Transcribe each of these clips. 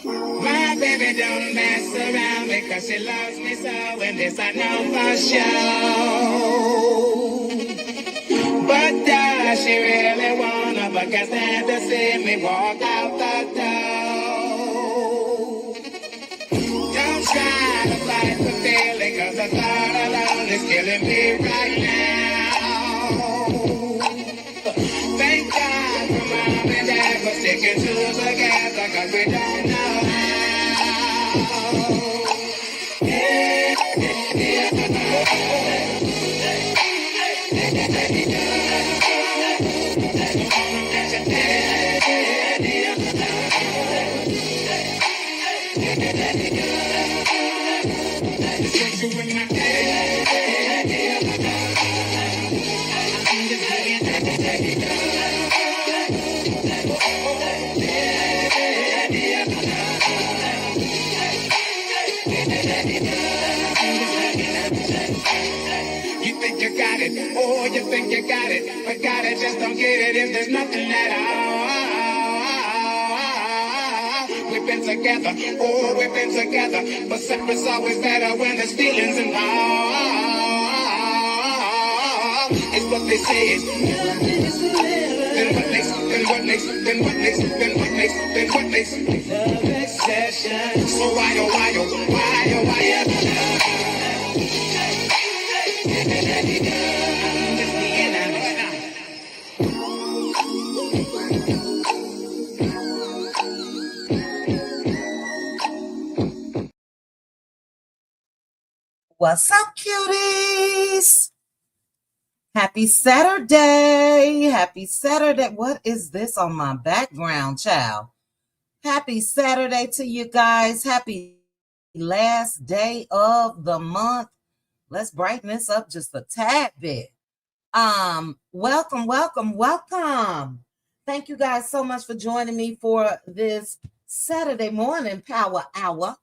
My baby don't mess around because she loves me so, and this I know for sure. But does she really wanna? But can't stand to see me walk out the door. Don't try to fight the feeling, cause the thought alone is killing me right now. Thank God for mom and dad for sticking to together, cause we don't know how. You think you got it, oh, you think you got it, but got it, just don't get it if there's nothing at all. We've been together, oh, we've been together, but separate's always better when there's feelings involved. It's what they say is, then what makes, then what makes, then what makes, then what makes, then what makes love exception. So why, oh, why, oh, why, oh, why, What's up, cuties? Happy Saturday. Happy Saturday. What is this on my background, child? Happy Saturday to you guys. Happy last day of the month. Let's brighten this up just a tad bit. Welcome. Thank you guys so much for joining me for this Saturday morning power hour.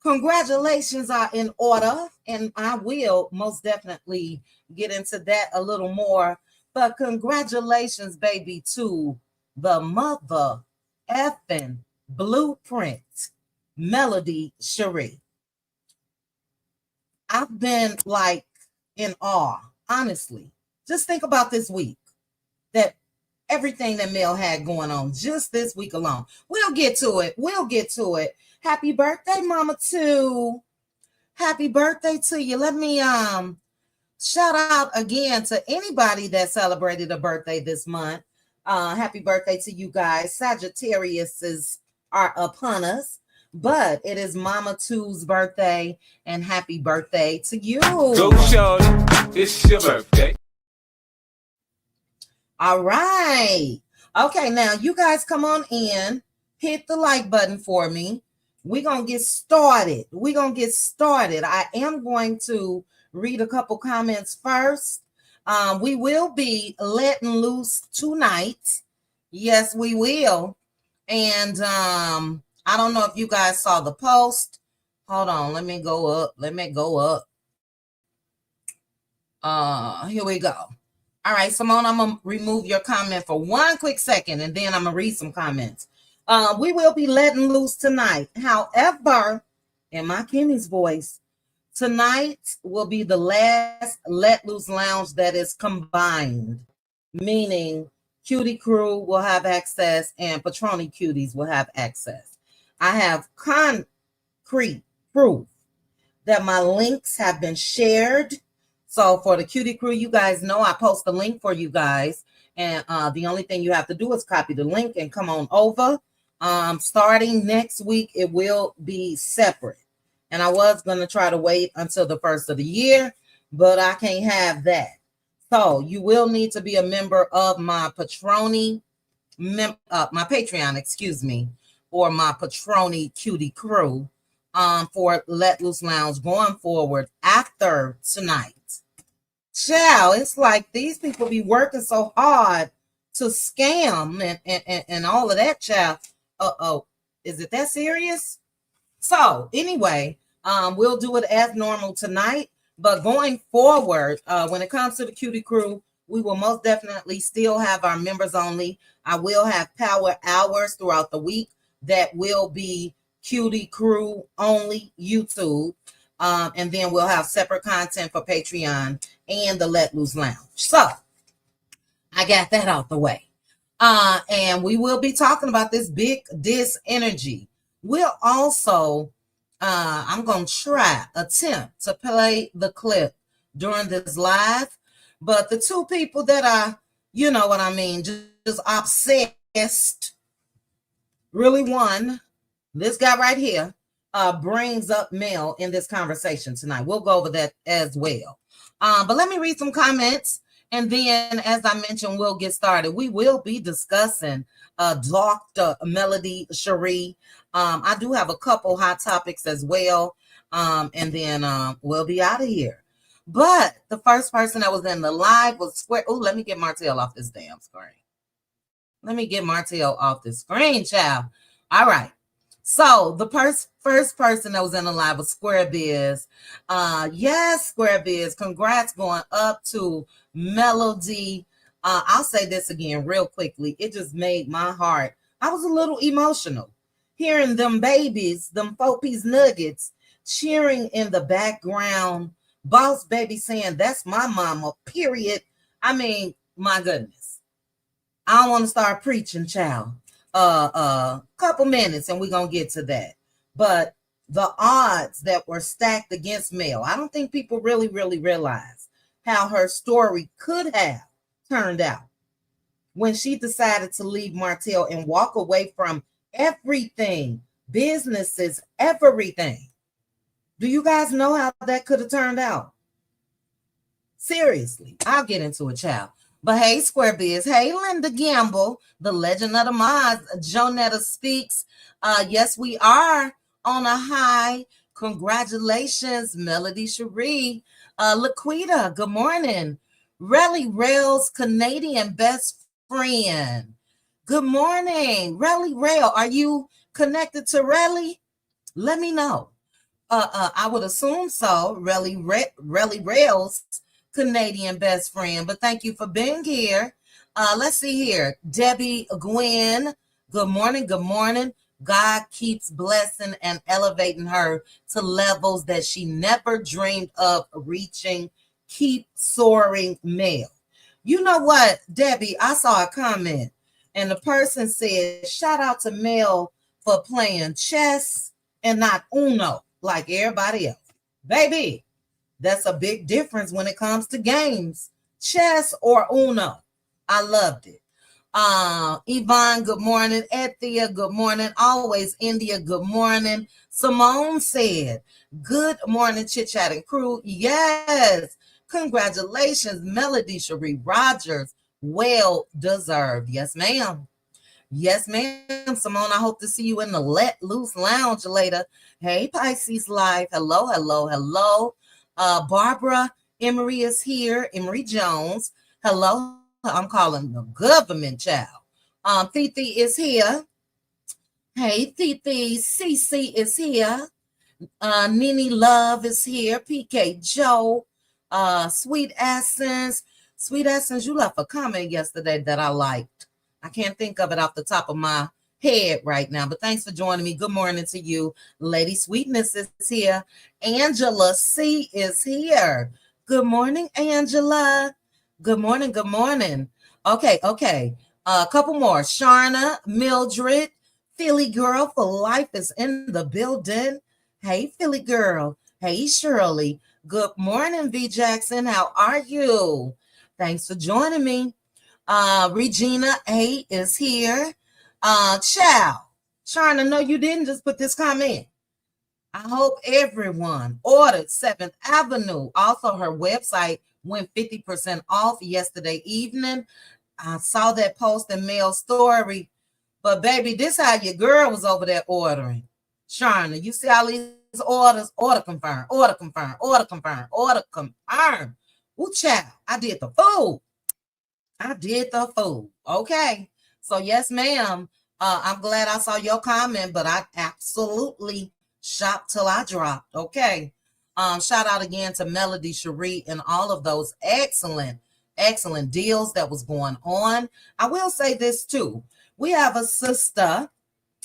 Congratulations are in order, and I will most definitely get into that a little more. But congratulations, baby, to the mother effing blueprint, Melody Sheree. I've been like in awe, honestly. Just think about this week, that everything that Mel had going on just this week alone. We'll get to it. Happy birthday, Mama Two. Happy birthday to you. Let me shout out again to anybody that celebrated a birthday this month. Happy birthday to you guys. Sagittariuses are upon us, but it is Mama Two's birthday, and happy birthday to you. Go, Shari. It's your birthday. All right. Okay, now you guys come on in. Hit the like button for me. We're going to get started. I am going to read a couple comments first. We will be letting loose tonight. Yes, we will. And I don't know if you guys saw the post. Hold on. Let me go up. Here we go. All right, Simone, I'm going to remove your comment for one quick second, and then I'm going to read some comments. We will be letting loose tonight. However, in my Kenny's voice, tonight will be the last Let Loose Lounge that is combined, meaning Cutie Crew will have access and Patroni Cuties will have access. I have concrete proof that my links have been shared. So for the Cutie Crew, you guys know I post the link for you guys. And the only thing you have to do is copy the link and come on over. Starting next week, it will be separate. And I was going to try to wait until the first of the year, but I can't have that. So you will need to be a member of my Patreon, or my Patroni Cutie Crew for Let Loose Lounge going forward after tonight. Child, it's like these people be working so hard to scam and all of that, child. Is it that serious? So anyway, we'll do it as normal tonight, but going forward, when it comes to the Cutie Crew, we will most definitely still have our members only. I will have power hours throughout the week, that will be Cutie Crew only YouTube. And then we'll have separate content for Patreon and the Let Loose Lounge. So I got that out the way. And we will be talking about this big dis energy. We'll also, I'm going to attempt to play the clip during this live. But the two people that are, you know what I mean, just obsessed, really one, this guy right here, brings up Mel in this conversation tonight. We'll go over that as well. But let me read some comments. And then, as I mentioned, we'll get started. We will be discussing Dr. Melody Sheree. I do have a couple hot topics as well. And then we'll be out of here. But the first person that was in the live was Square. Oh, let me get Martell off this damn screen. Let me get Martell off the screen, child. All right. So the first person that was in the live was Square Biz. Yes, Square Biz. Congrats going up to Melody. I'll say this again real quickly. It just made my heart. I was a little emotional hearing them babies, them 4-piece nuggets cheering in the background. Boss Baby saying, that's my mama, period. I mean, my goodness. I don't want to start preaching, child. Couple minutes and we're going to get to that. But the odds that were stacked against Mel, I don't think people really realize how her story could have turned out when she decided to leave Martell and walk away from everything, businesses, everything. Do you guys know how that could have turned out? Seriously, I'll get into it, child. But hey, Square Biz. Hey, Linda Gamble, the legend of the mods. Jonetta Speaks. Yes, we are on a high. Congratulations, Melody Sheree. Laquita, good morning. Relly Rail's Canadian best friend. Good morning. Relly Rail, are you connected to Relly? Let me know. I would assume so. Relly Rail's Canadian best friend, but thank you for being here. Let's see here. Debbie Gwen, good morning. Good morning. God keeps blessing and elevating her to levels that she never dreamed of reaching. Keep soaring, Mel. You know what, Debbie? I saw a comment and the person said, shout out to Mel for playing chess and not Uno like everybody else. Baby, that's a big difference when it comes to games. Chess or Uno. I loved it. Yvonne, good morning. Ethia, good morning. Always India, good morning. Simone said, good morning, Chit Chatting Crew. Yes. Congratulations, Melody Sheree Rogers. Well deserved. Yes, ma'am. Yes, ma'am. Simone, I hope to see you in the Let Loose Lounge later. Hey, Pisces Live. Hello, hello, hello. Barbara Emery is here. Emery Jones. Hello. I'm calling the government child. Titi is here. Hey, Titi. CC is here. Nene Love is here. PK Joe. Sweet Essence. Sweet Essence, you left a comment yesterday that I liked. I can't think of it off the top of my head right now, but thanks for joining me. Good morning to you. Lady Sweetness is here. Angela C is here. Good morning, Angela. Good morning. Good morning. Okay. A couple more. Sharna, Mildred, Philly Girl for Life is in the building. Hey, Philly Girl. Hey, Shirley. Good morning, V Jackson. How are you? Thanks for joining me. Regina A is here. Chow. Sharna, no, you didn't just put this comment. I hope everyone ordered 7th Avenue. Also, her website went 50% off yesterday evening. I saw that post in Mail Story. But, baby, this how your girl was over there ordering. Sharna, you see all these orders? Order confirm, order confirm, order confirm, order confirm. Ooh, child, I did the food. I did the food. Okay. So, yes, ma'am. I'm glad I saw your comment, but I absolutely shop till I dropped. Okay. Shout out again to Melody Sheree and all of those excellent deals that was going on. I will say this too. We have a sister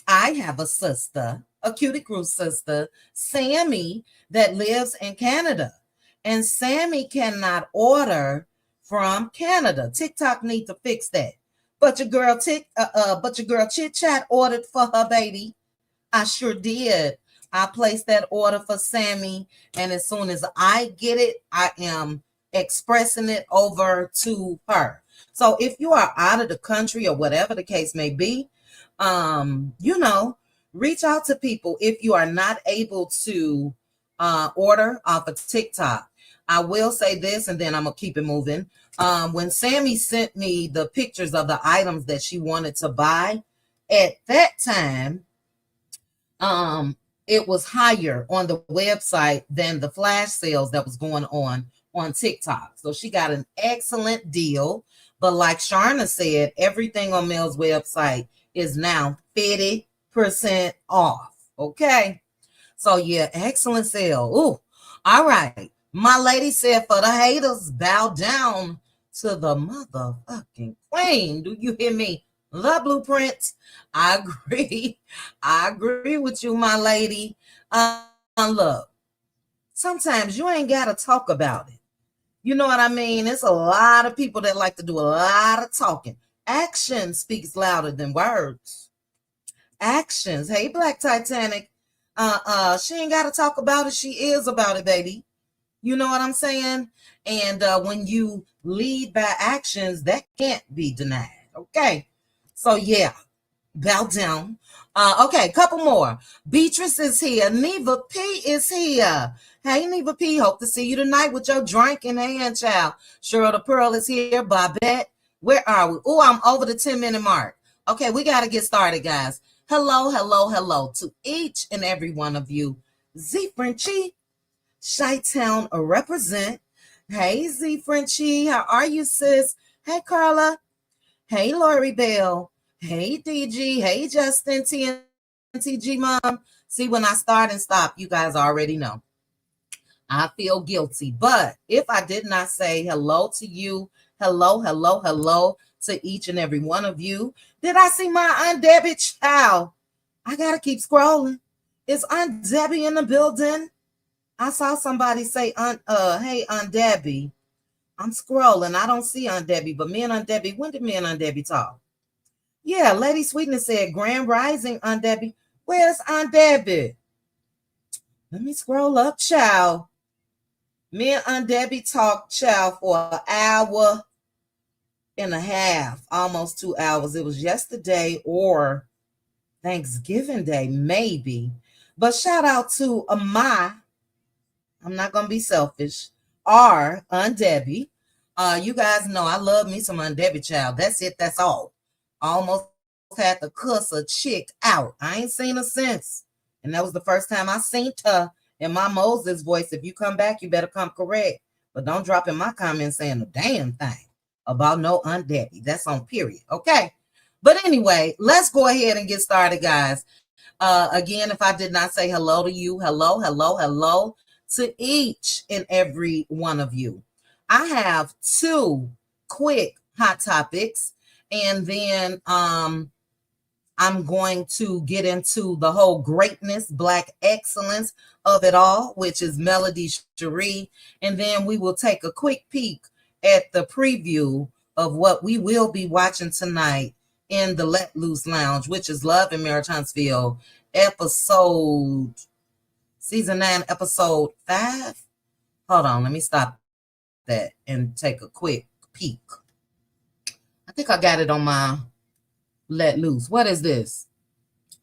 I have a sister, a Cutie Crew sister, Sammy, that lives in Canada. And Sammy cannot order from Canada. TikTok need to fix that. But your girl Chit Chat ordered for her baby. I sure did. I placed that order for Sammy, and as soon as I get it, I am expressing it over to her. So if you are out of the country or whatever the case may be, reach out to people if you are not able to order off of TikTok. I will say this, and then I'm gonna keep it moving. When Sammy sent me the pictures of the items that she wanted to buy, at that time, it was higher on the website than the flash sales that was going on TikTok. So she got an excellent deal. But like Sharna said, everything on Mel's website is now 50% off. Okay. So yeah, excellent sale. Ooh, all right. My lady said for the haters, bow down to the motherfucking queen. Do you hear me? The blueprint. I agree. I agree with you, my lady. Look, sometimes you ain't got to talk about it. You know what I mean? It's a lot of people that like to do a lot of talking. Action speaks louder than words. Actions. Hey, Black Titanic. She ain't got to talk about it. She is about it, baby. You know what I'm saying? And when you lead by actions, that can't be denied. Okay. So yeah, bow down. Okay, couple more. Beatrice is here. Neva P is here. Hey, Neva P, hope to see you tonight with your drink in hand, child. Cheryl the Pearl is here. Babette, where are we? Oh, I'm over the 10-minute mark. Okay, we got to get started, guys. Hello, hello, hello to each and every one of you. Z Frenchie, Chi-Town represent. Hey, Z Frenchie, how are you, sis? Hey, Carla. Hey, Lori Bell. Hey, DG. Hey, Justin, TNTG Mom. See, when I start and stop, you guys already know. I feel guilty. But if I did not say hello to you, hello, hello, hello to each and every one of you, did I see my Aunt Debbie? Child, I got to keep scrolling. Is Aunt Debbie in the building? I saw somebody say, hey, Aunt Debbie. I'm scrolling. I don't see Aunt Debbie, but me and Aunt Debbie, when did me and Aunt Debbie talk? Yeah, Lady Sweetness said, Grand Rising, Aunt Debbie. Where's Aunt Debbie? Let me scroll up, child. Me and Aunt Debbie talked, child, for an hour and a half, almost 2 hours. It was yesterday or Thanksgiving Day, maybe. But shout out to I'm not going to be selfish, Aunt Debbie. You guys know I love me some Aunt Debbie, child. That's it. That's all. Almost had to cuss a chick out. I ain't seen her since. And that was the first time I seen her in my Moses voice. If you come back, you better come correct. But don't drop in my comments saying a damn thing about no Aunt Debbie. That's on period. Okay. But anyway, let's go ahead and get started, guys. Again, if I did not say hello to you, hello, hello, hello to each and every one of you. I have 2 quick hot topics, and then I'm going to get into the whole greatness, Black excellence of it all, which is Melody Sheree, and then we will take a quick peek at the preview of what we will be watching tonight in the Let Loose Lounge, which is Love and Marriage Huntsville, season 9, episode 5. Hold on, let me stop that and take a quick peek. I think I got it on my Let Loose. What is this?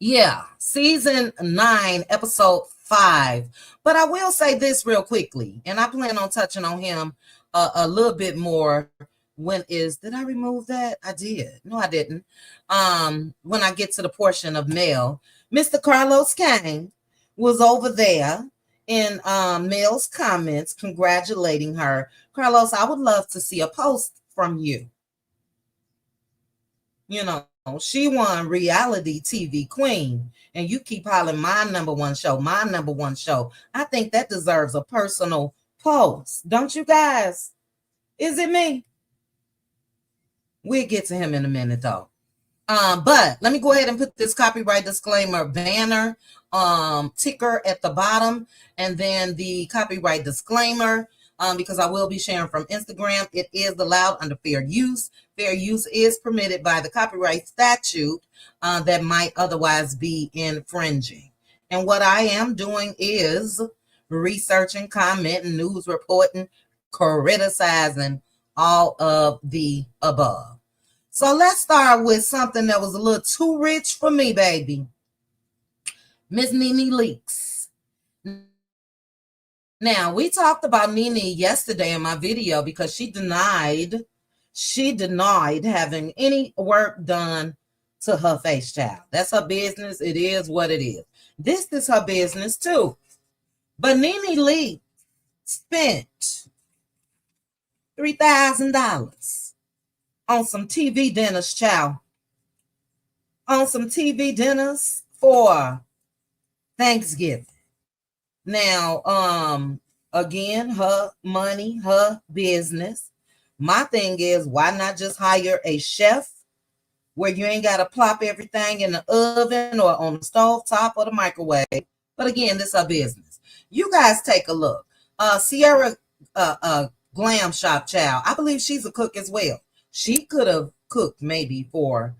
Yeah, season 9, episode 5. But I will say this real quickly, and I plan on touching on him a little bit more. Did I remove that? I did. No, I didn't. When I get to the portion of Mel, Mr. Carlos Kane was over there in Mel's comments congratulating her. Carlos, I would love to see a post from you. You know, she won reality TV queen, and you keep hollering my number one show, my number one show. I think that deserves a personal post. Don't you guys? Is it me? We'll get to him in a minute, though. But let me go ahead and put this copyright disclaimer banner ticker at the bottom, and then the copyright disclaimer, because I will be sharing from Instagram. It is allowed under fair use. Fair use is permitted by the copyright statute that might otherwise be infringing. And what I am doing is researching, commenting, news reporting, criticizing, all of the above. So let's start with something that was a little too rich for me, baby. Miss Nene Leakes. Now, we talked about Nene yesterday in my video because she denied having any work done to her face, child. That's her business. It is what it is. This is her business too. But Nene Leakes spent $3,000 on some TV dinners, child. On some TV dinners for Thanksgiving. Now, again, her money, her business. My thing is, why not just hire a chef where you ain't got to plop everything in the oven or on the stove top or the microwave? But again, this is her business. You guys take a look. Sierra Glam Shop, child. I believe she's a cook as well. She could have cooked maybe for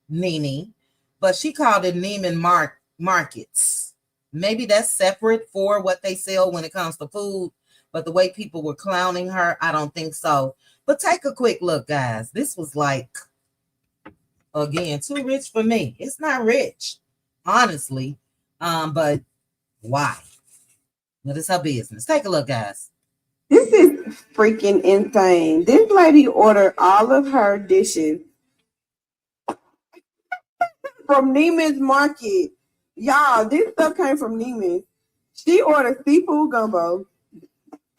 Nene, but she called it Neiman Markets. Maybe that's separate for what they sell when it comes to food. But the way people were clowning her, I don't think so. But take a quick look, guys. This was like, again, too rich for me. It's not rich, honestly. But why? But it's her business. Take a look, guys. This is freaking insane. This lady ordered all of her dishes from Neiman's Market. Y'all, this stuff came from Neiman's. She ordered seafood gumbo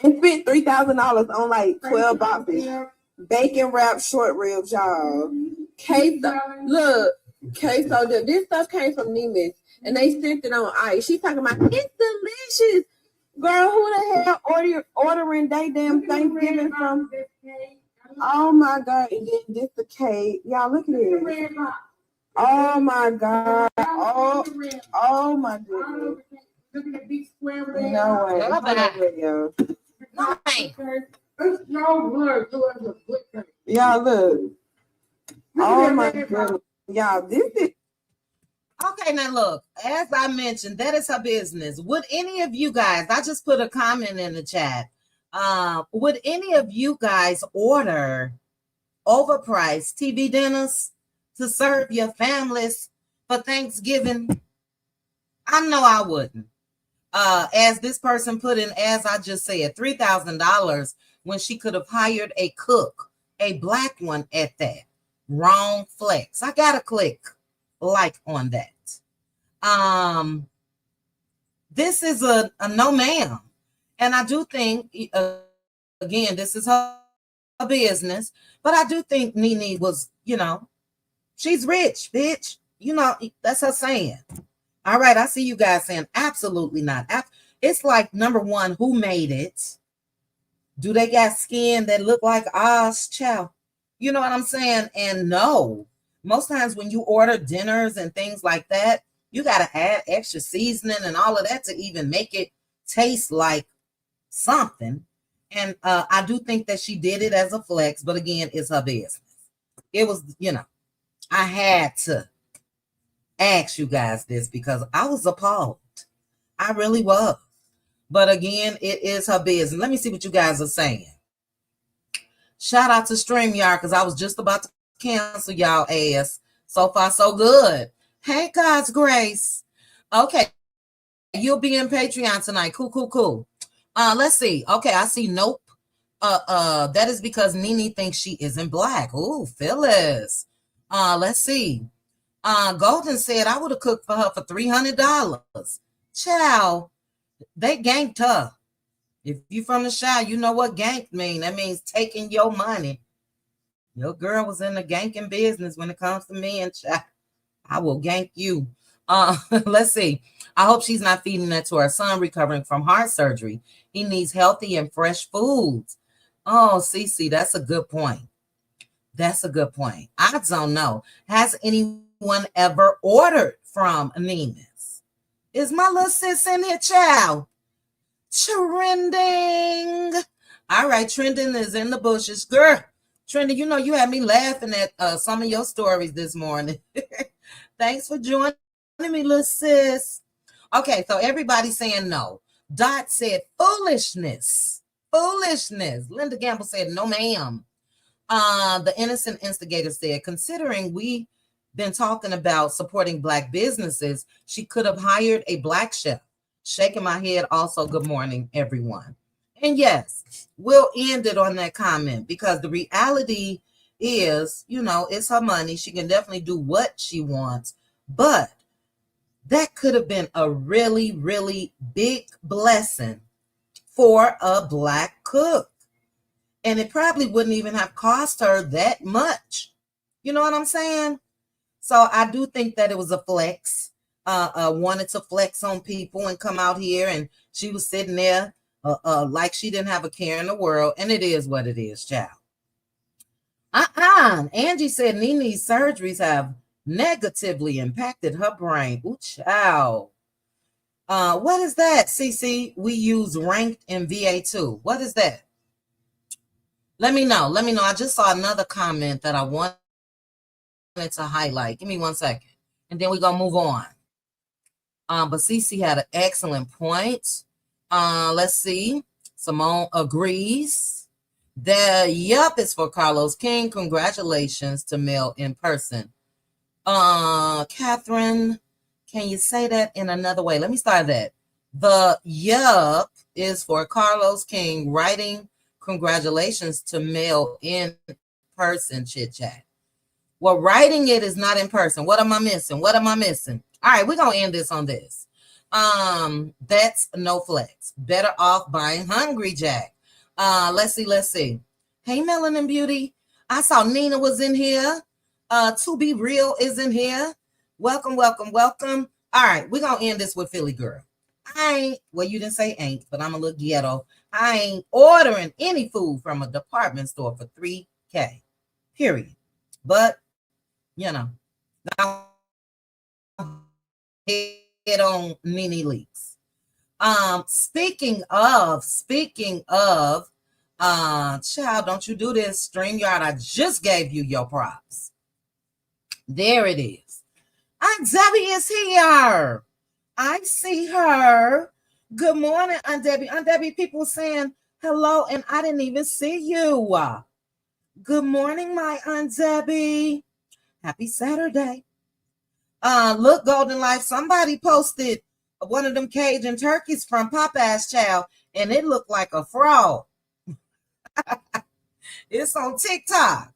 and spent $3,000 on like 12 boxes. Bacon wrapped short ribs, y'all. Queso. Look, queso. This stuff came from Neiman's and they sent it on ice. She talking about it's delicious. Girl, who the hell ordering they damn Thanksgiving from? Oh my God. And then this the cake. Y'all, look at it. Oh my God. Oh my goodness. Look at the big square red. No way. No, It's no word. Y'all, look. Oh my goodness. Y'all, this is. Okay, now look, as I mentioned, that is her business. Would any of you guys, I just put a comment in the chat, would any of you guys order overpriced TV dinners to serve your families for Thanksgiving? I know I wouldn't. As this person put in, as I just said, $3,000 when she could have hired a cook, a black one at that. Wrong flex. I gotta click like on that. This is a no ma'am. And I do think, again, this is her business, but I do think Nene was, she's rich, bitch. That's her saying. All right, I see you guys saying absolutely not. It's like, number one, who made it? Do they got skin that look like Oz, child? You know what I'm saying? And no, most times when you order dinners and things like that, you got to add extra seasoning and all of that to even make it taste like something. And I do think that she did it as a flex, but again, it's her business. It was, I had to ask you guys this because I was appalled. I really was. But again, it is her business. Let me see what you guys are saying. Shout out to StreamYard because I was just about to cancel y'all ass. So far, so good. Hey, God's grace. Okay. You'll be in Patreon tonight. Cool. Let's see. Okay, I see nope. That is because Nene thinks she isn't black. Ooh, Phyllis. Let's see. Golden said I would have cooked for her for $300. Child, they ganked her. If you from the Chi, you know what gank mean. That means taking your money. Your girl was in the ganking business when it comes to me, and I will gank you. Let's see. I hope she's not feeding that to her son recovering from heart surgery. He needs healthy and fresh foods. Oh, Cece, that's a good point. That's a good point. I don't know. Has anyone ever ordered from Nene's? Is my little sis in here, child? Trending. All right, trending is in the bushes. Girl, trending, you know, you had me laughing at some of your stories this morning. Thanks for joining me, little sis. Okay, so everybody's saying no. Dot said foolishness. Foolishness. Linda Gamble said no, ma'am. The innocent instigator said, considering we been talking about supporting Black businesses, she could have hired a Black chef. Shaking my head also, good morning, everyone. And yes, we'll end it on that comment because the reality is, you know, it's her money. She can definitely do what she wants, but that could have been a really, really big blessing for a Black cook. And it probably wouldn't even have cost her that much. You know what I'm saying? So I do think that it was a flex. Wanted to flex on people and come out here, and she was sitting there like she didn't have a care in the world. And it is what it is, child. Angie said Nene's surgeries have negatively impacted her brain. Ooh, child. What is that, CC? We use ranked in VA2. What is that? Let me know. Let me know. I just saw another comment that I wanted to highlight. Give me 1 second. And then we're going to move on. But CC had an excellent point. Let's see. Simone agrees. The yup is for Carlos King. Congratulations to Mel in person. Catherine, can you say that in another way? Let me start that. The yup is for Carlos King writing congratulations to Mel in person chit chat. Well, writing it is not in person. What am I missing? What am I missing? All right, we're gonna end this on this. That's no flex. Better off buying Hungry Jack. Let's see. Hey, Melanin Beauty. I saw Nina was in here. To Be Real is in here. Welcome. All right, we're gonna end this with Philly Girl. Well, you didn't say ain't, but I'm a little ghetto. I ain't ordering any food from a department store for $3K. Period. But, you know, now head on Nene Leakes. Speaking of, child, don't you do this. StreamYard, I just gave you your props. There it is. Aunt Debbie is here. I see her. Good morning, Aunt Debbie. Aunt Debbie, people saying hello, and I didn't even see you. Good morning, my Aunt Debbie. Happy Saturday. Look, Golden Life, somebody posted one of them Cajun turkeys from Popeye's child, and it looked like a frog. It's on TikTok.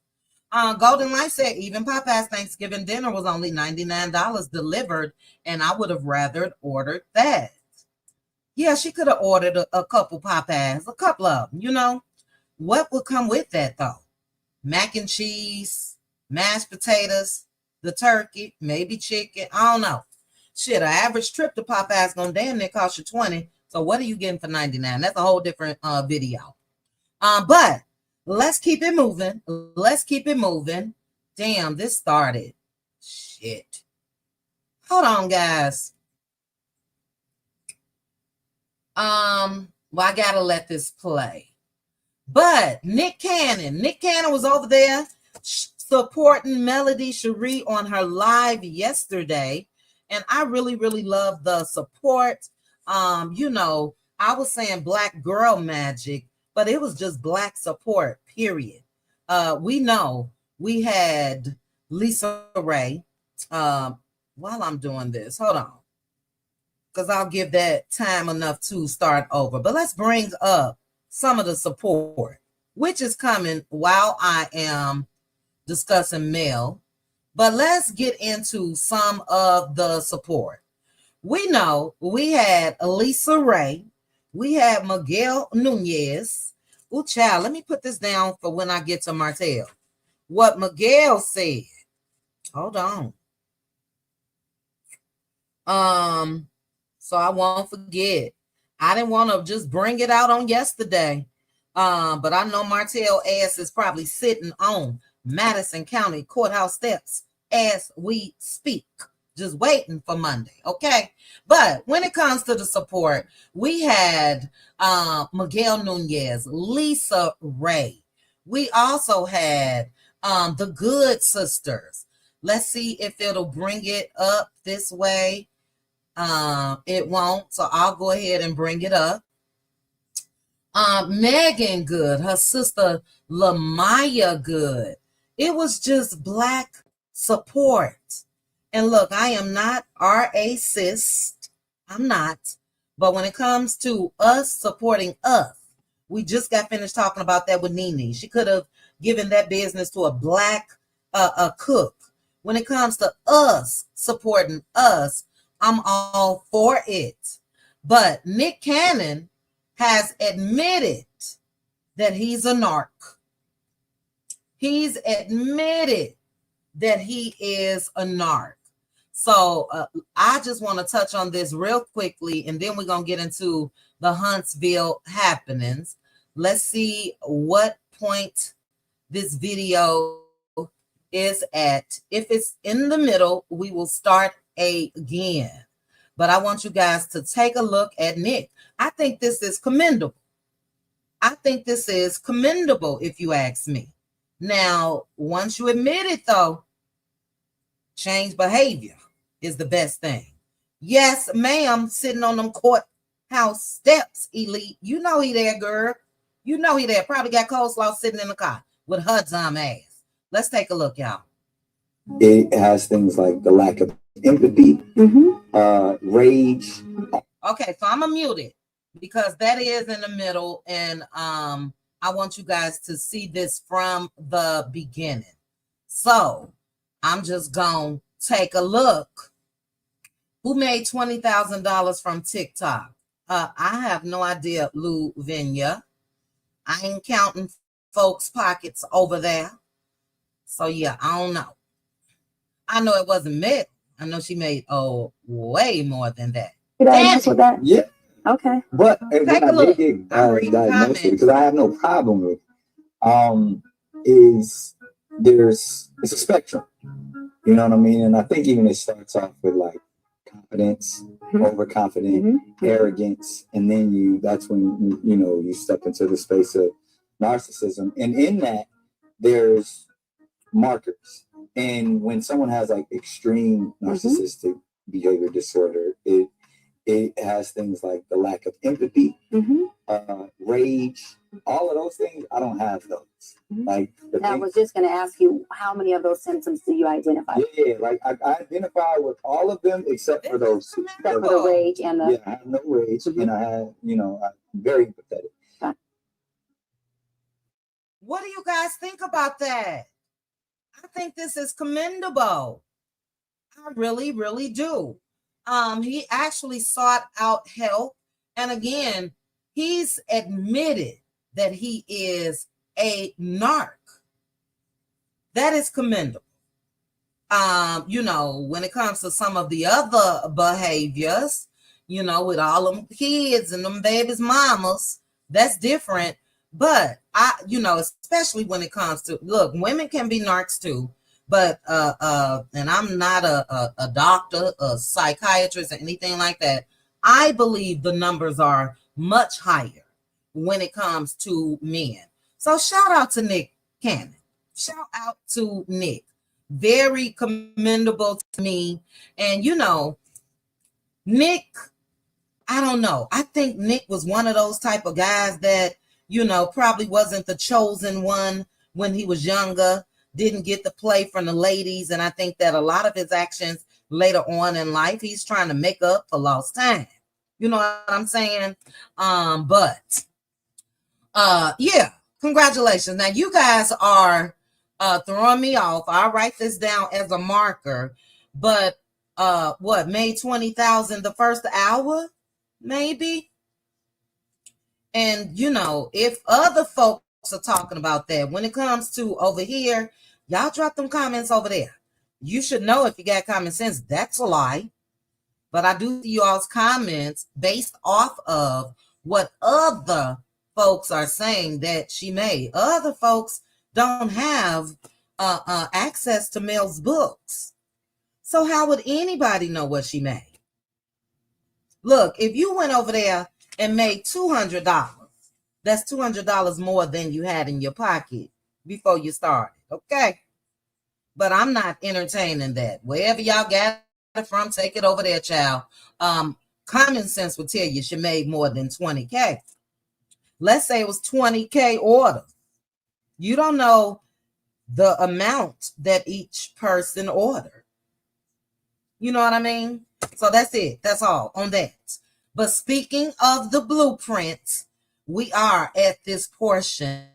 Golden Life said even Popeye's Thanksgiving dinner was only $99 delivered, and I would have rather ordered that. Yeah, she could have ordered a couple Popeyes, a couple of them, you know. What would come with that, though? Mac and cheese, mashed potatoes, the turkey, maybe chicken. I don't know. Shit, an average trip to Popeyes gonna damn near cost you $20. So what are you getting for $99? That's a whole different video. But let's keep it moving. Damn, this started. Shit. Hold on, guys. Well, I gotta let this play. But Nick Cannon was over there supporting Melody Sheree on her live yesterday. And I really, really love the support. You know, I was saying Black girl magic, but it was just Black support, period. We know we had Lisa Ray. While I'm doing this, hold on, because I'll give that time enough to start over. But let's bring up some of the support, which is coming while I am discussing Mel. But let's get into some of the support. We know we had Lisa Ray. We had Miguel Nunez. Oh, child, let me put this down for when I get to Martell. What Miguel said. Hold on. So I won't forget. I didn't want to just bring it out on yesterday. But I know Martell ass is probably sitting on Madison County Courthouse steps as we speak. Just waiting for Monday, okay? But when it comes to the support, we had Miguel Nunez, Lisa Ray. We also had the Good Sisters. Let's see if it'll bring it up this way. It won't, so I'll go ahead and bring it up. Megan Good, her sister Lamaya Good. It was just Black support. And look, I am not racist. I'm not. But when it comes to us supporting us, we just got finished talking about that with Nene. She could have given that business to a Black cook. When it comes to us supporting us, I'm all for it. But Nick Cannon has admitted that he's a narc. He's admitted that he is a narc. So I just want to touch on this real quickly, and then we're going to get into the Huntsville happenings. Let's see what point this video is at. If it's in the middle, we will start again. But I want you guys to take a look at Nick. I think this is commendable. I think this is commendable, if you ask me. Now, once you admit it, though, change behavior is the best thing. Yes, ma'am, sitting on them courthouse steps, Elite. You know he there, girl. You know he there. Probably got coleslaw sitting in the car with her dumb ass. Let's take a look, y'all. It has things like the lack of empathy, rage. Okay, so I'm gonna mute it because that is in the middle, and I want you guys to see this from the beginning. So I'm just gonna take a look. Who made $20,000 from TikTok? I have no idea, Lou Vinya. I ain't counting folks' pockets over there. So yeah, I don't know. I know it wasn't Meg. I know she made way more than that. Did I answer that? Yeah. Okay. But Take a look. I'm reading diagnosed comments. because I have no problem with is it's a spectrum. You know what I mean? And I think even it starts off with like confidence, overconfident, arrogance, and then that's when you step into the space of narcissism. And in that, there's markers. And when someone has like extreme narcissistic behavior disorder, it has things like the lack of empathy, rage, all of those things. I don't have those. Like I was just going to ask you, how many of those symptoms do you identify? Yeah, like I identify with all of them except for those two. Except for the rage and the... Yeah, I have no rage, and I have, I'm very empathetic. Okay. What do you guys think about that? I think this is commendable. I really, really do. He actually sought out help. And again, he's admitted that he is a narc. That is commendable. When it comes to some of the other behaviors, with all them kids and them babies' mamas, that's different. But especially when it comes to, look, women can be narcs too. But and I'm not a doctor, a psychiatrist, or anything like that. I believe the numbers are much higher when it comes to men. So shout out to Nick Cannon. Shout out to Nick. Very commendable to me. And Nick, I don't know. I think Nick was one of those type of guys that, probably wasn't the chosen one when he was younger. Didn't get the play from the ladies. And I think that a lot of his actions later on in life, he's trying to make up for lost time. You know what I'm saying? Yeah, congratulations. Now you guys are throwing me off. I'll write this down as a marker. But made 20,000 the first hour? Maybe. And if other folks are talking about that, when it comes to over here, y'all drop them comments over there. You should know, if you got common sense, that's a lie. But I do see y'all's comments based off of what other folks are saying that she made. Other folks don't have access to Mel's books. So how would anybody know what she made? Look, if you went over there and made $200, that's $200 more than you had in your pocket before you started, okay? But I'm not entertaining that. Wherever y'all got it from, take it over there, child. Common sense would tell you she made more than 20K. Let's say it was 20K orders. You don't know the amount that each person ordered. You know what I mean? So that's it. That's all on that. But speaking of the blueprint, we are at this portion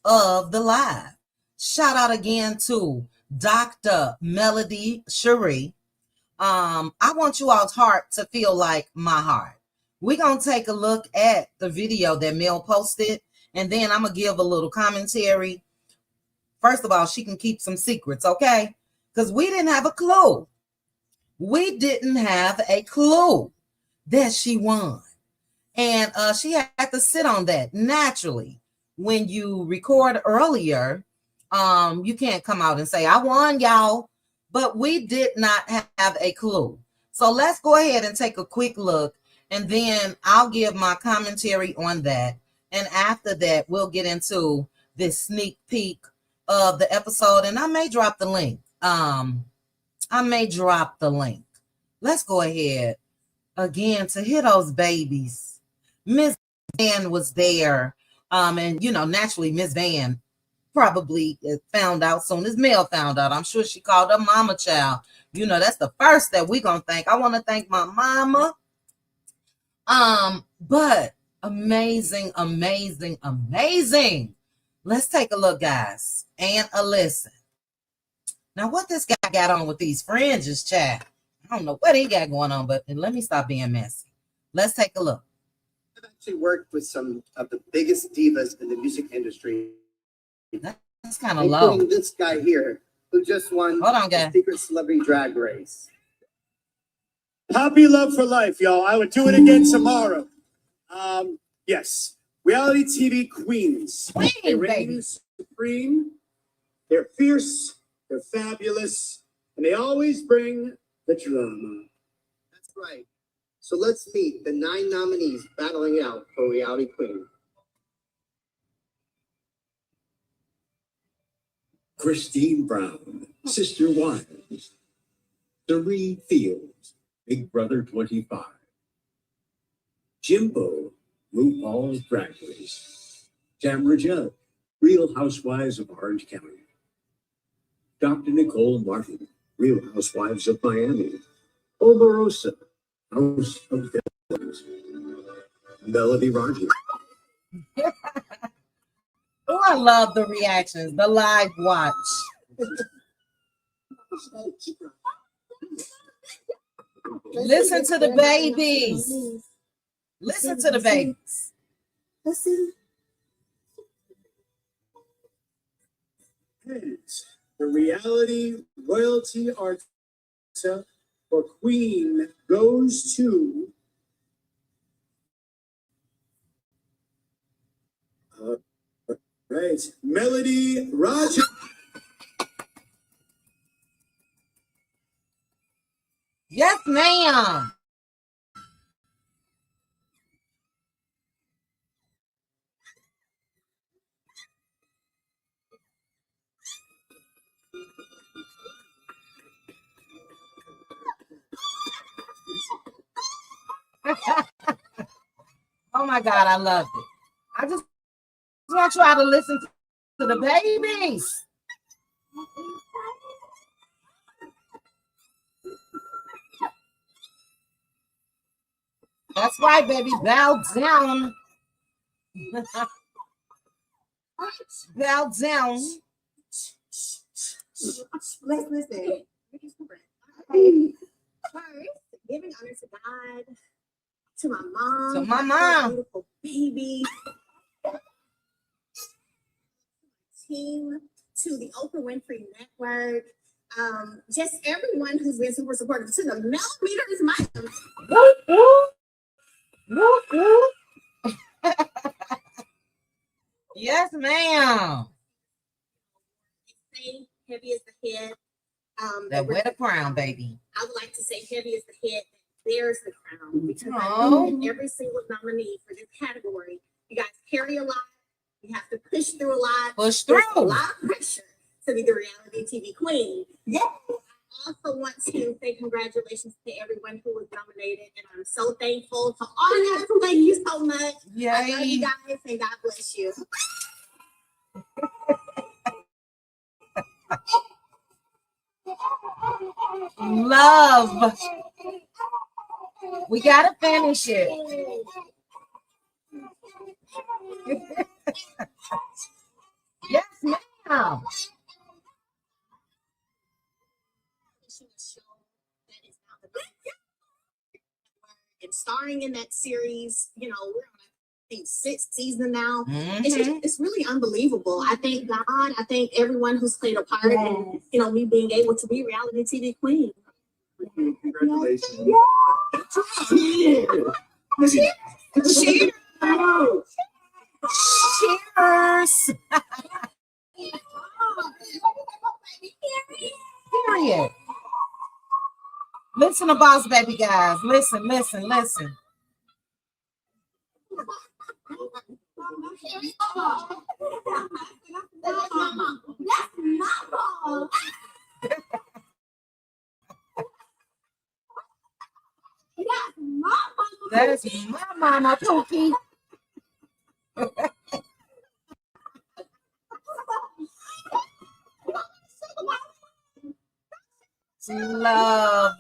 of the live. Shout out again to Dr. Melody Sheree. I want you all's heart to feel like my heart. We're going to take a look at the video that Mel posted, and then I'm going to give a little commentary. First of all, she can keep some secrets, okay? Because we didn't have a clue. We didn't have a clue that she won. And she had to sit on that. Naturally, when you record earlier, you can't come out and say, I won, y'all. But we did not have a clue. So let's go ahead and take a quick look, and then I'll give my commentary on that. And after that, we'll get into this sneak peek of the episode, and I may drop the link. Let's go ahead again to hear those babies. Miss Van was there, and naturally Miss Van probably found out soon as Mel found out. I'm sure she called her mama child. That's the first that we're gonna thank. I want to thank my mama. But amazing. Let's take a look, guys, and a listen. Now, what this guy got on with these fringes, child? I don't know what he got going on, but let me stop being messy. Let's take a look. I've actually worked with some of the biggest divas in the music industry. That's kind of low. Including this guy here, who just won the Secret Celebrity Drag Race. Happy love for life, y'all. I would do it again tomorrow. Yes, reality TV queens. They reign supreme. They're fierce. They're fabulous, and they always bring the drama. That's right. So let's meet the 9 nominees battling it out for Reality Queen. Christine Brown, Sister Wives. Sheree Fields, Big Brother 25. Jimbo, RuPaul's Drag Race. Tamra Judd, Real Housewives of Orange County. Dr. Nicole Martin, Real Housewives of Miami. Omarosa, House of Devils. Melody Rogers. Oh, I love the reactions, the live watch. Listen to the babies. Listen to the babies. Listen. The reality royalty art for Queen goes to Melody Rogers. Yes, ma'am. Oh my God, I loved it. I just want y'all to listen to the babies. That's right, baby. Bow down. Bow down. Let's listen. Okay. First, giving honor to God, to my mom, to my mom, beautiful baby, team, to the Oprah Winfrey Network, just everyone who's been super supportive. To the millimeters, my yes, ma'am. heavy is the head. That wear the crown, baby. I would like to say heavy is the head, bears the crown. Because I Oh. know that every single nominee for this category, you guys carry a lot. You have to push through a lot. Push There's through. a lot of pressure to be the reality TV queen. Yeah. I also want to say congratulations to everyone who was nominated, and I'm so thankful to all of you. Thank you so much. I love you Yay. guys, and God bless you. Love. We gotta finish it. Yes, ma'am. And starring in that series, you know, we're on I think 6th season now. Mhm. It's really unbelievable. I thank God. I thank everyone who's played a part in, you know, me being able to be reality TV queen. Congratulations. Cheers. Cheers. Period. Listen to Boss Baby, guys. Listen. That's my mama, Pookie. Love.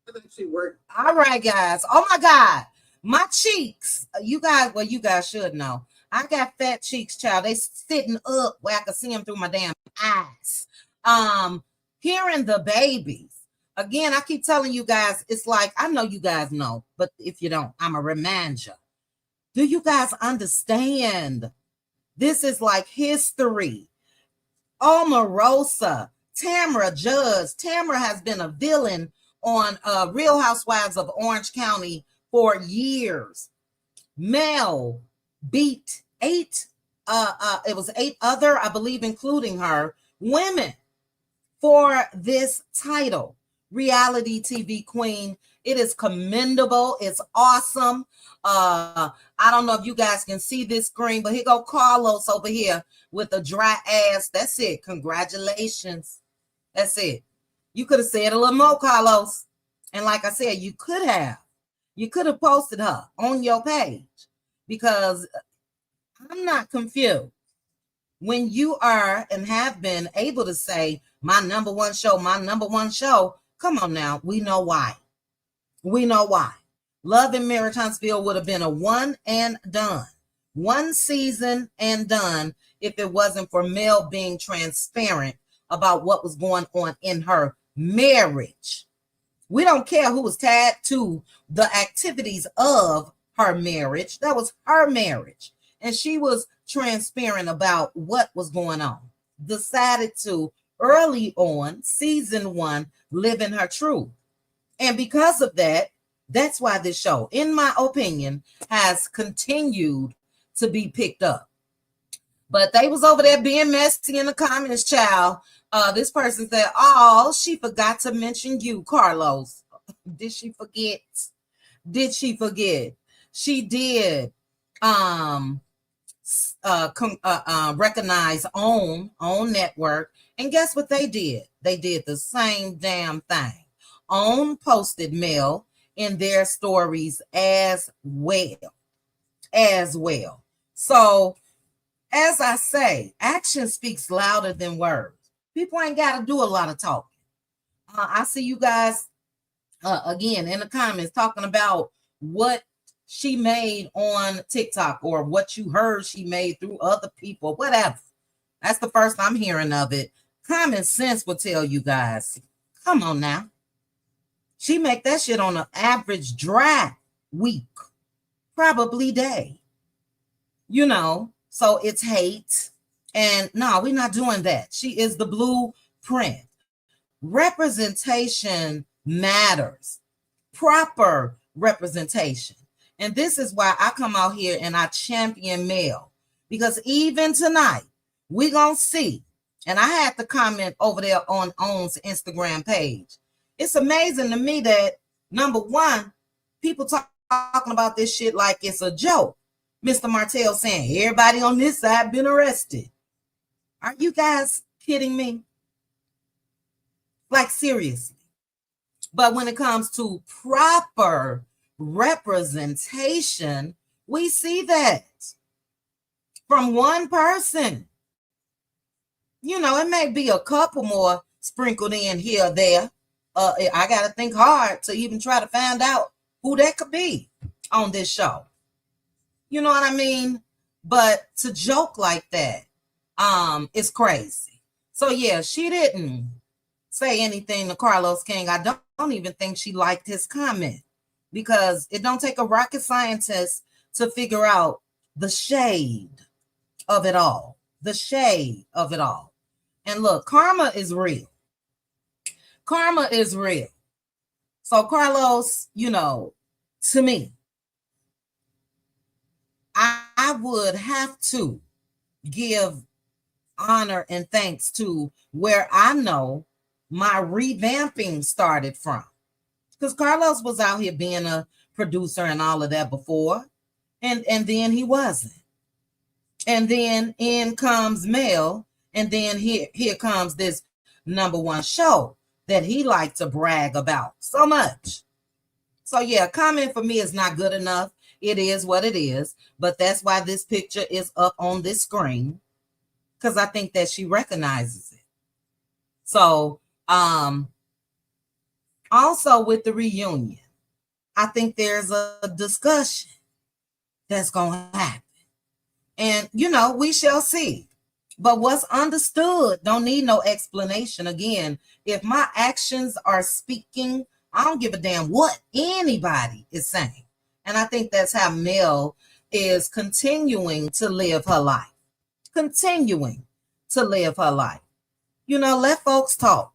That actually worked. All right, guys. Oh my God. My cheeks. You guys should know. I got fat cheeks, child. They sitting up where I can see them through my damn eyes. Hearing the babies. Again, I keep telling you guys, it's like, I know you guys know, but if you don't, I'm a reminder. Do you guys understand? This is like history. Omarosa, Tamara Judge. Tamara has been a villain on Real Housewives of Orange County for years. Mel beat 8, it was 8 other, I believe, including her, women for this title, reality TV queen. It is commendable. It's awesome. I don't know if you guys can see this screen, but here go Carlos over here with a dry ass. That's it. Congratulations. That's it. You could have said a little more, Carlos. And like I said, you could have posted her on your page, because I'm not confused. When you are and have been able to say my number one show, come on now. We know why. Love and Marriage Huntsville would have been a one and done. One season and done if it wasn't for Mel being transparent about what was going on in her marriage. We don't care who was tied to the activities of her marriage. That was her marriage. And she was transparent about what was going on. Decided to, early on, season 1, live in her truth. And because of that, that's why this show, in my opinion, has continued to be picked up. But they was over there being messy in the comments, child. This person said, oh, she forgot to mention you, Carlos. Did she forget? She did recognize OWN network. And guess what they did? They did the same damn thing. OWN posted Mel in their stories as well. So, as I say, action speaks louder than words. People ain't got to do a lot of talking. I see you guys, again, in the comments talking about what she made on TikTok or what you heard she made through other people, whatever. That's the first I'm hearing of it. Common sense will tell you guys, come on now. She make that shit on an average dry week, probably day. You know, so it's hate. And no, we're not doing that. She is the blueprint. Representation matters. Proper representation. And this is why I come out here and I champion Mel. because even tonight, we gonna see. And I had to comment over there on OWN's Instagram page. It's amazing to me that, number one, people talking about this shit like it's a joke. Mr. Martell saying everybody on this side been arrested. Are you guys kidding me? Like, seriously. But when it comes to proper representation, we see that from one person. You know, it may be a couple more sprinkled in here or there. I got to think hard to even try to find out who that could be on this show. You know what I mean? But to joke like that, is crazy. So yeah, she didn't say anything to Carlos King. I don't even think she liked his comment, because it don't take a rocket scientist to figure out the shade of it all. The shade of it all. And look, karma is real. Karma is real. So Carlos, you know, to me, I would have to give honor and thanks to where I know my revamping started from. Because Carlos was out here being a producer and all of that before. And then he wasn't. And then in comes Mel. And then here comes this #1 show that he liked to brag about so much. So yeah, comment for me is not good enough. It is what it is. But that's why this picture is up on this screen, because I think that she recognizes it. So also with the reunion, I think there's a discussion that's going to happen. And, you know, we shall see. But what's understood don't need no explanation. Again, if my actions are speaking, I don't give a damn what anybody is saying. And I think that's how Mel is continuing to live her life. Continuing to live her life. You know, let folks talk.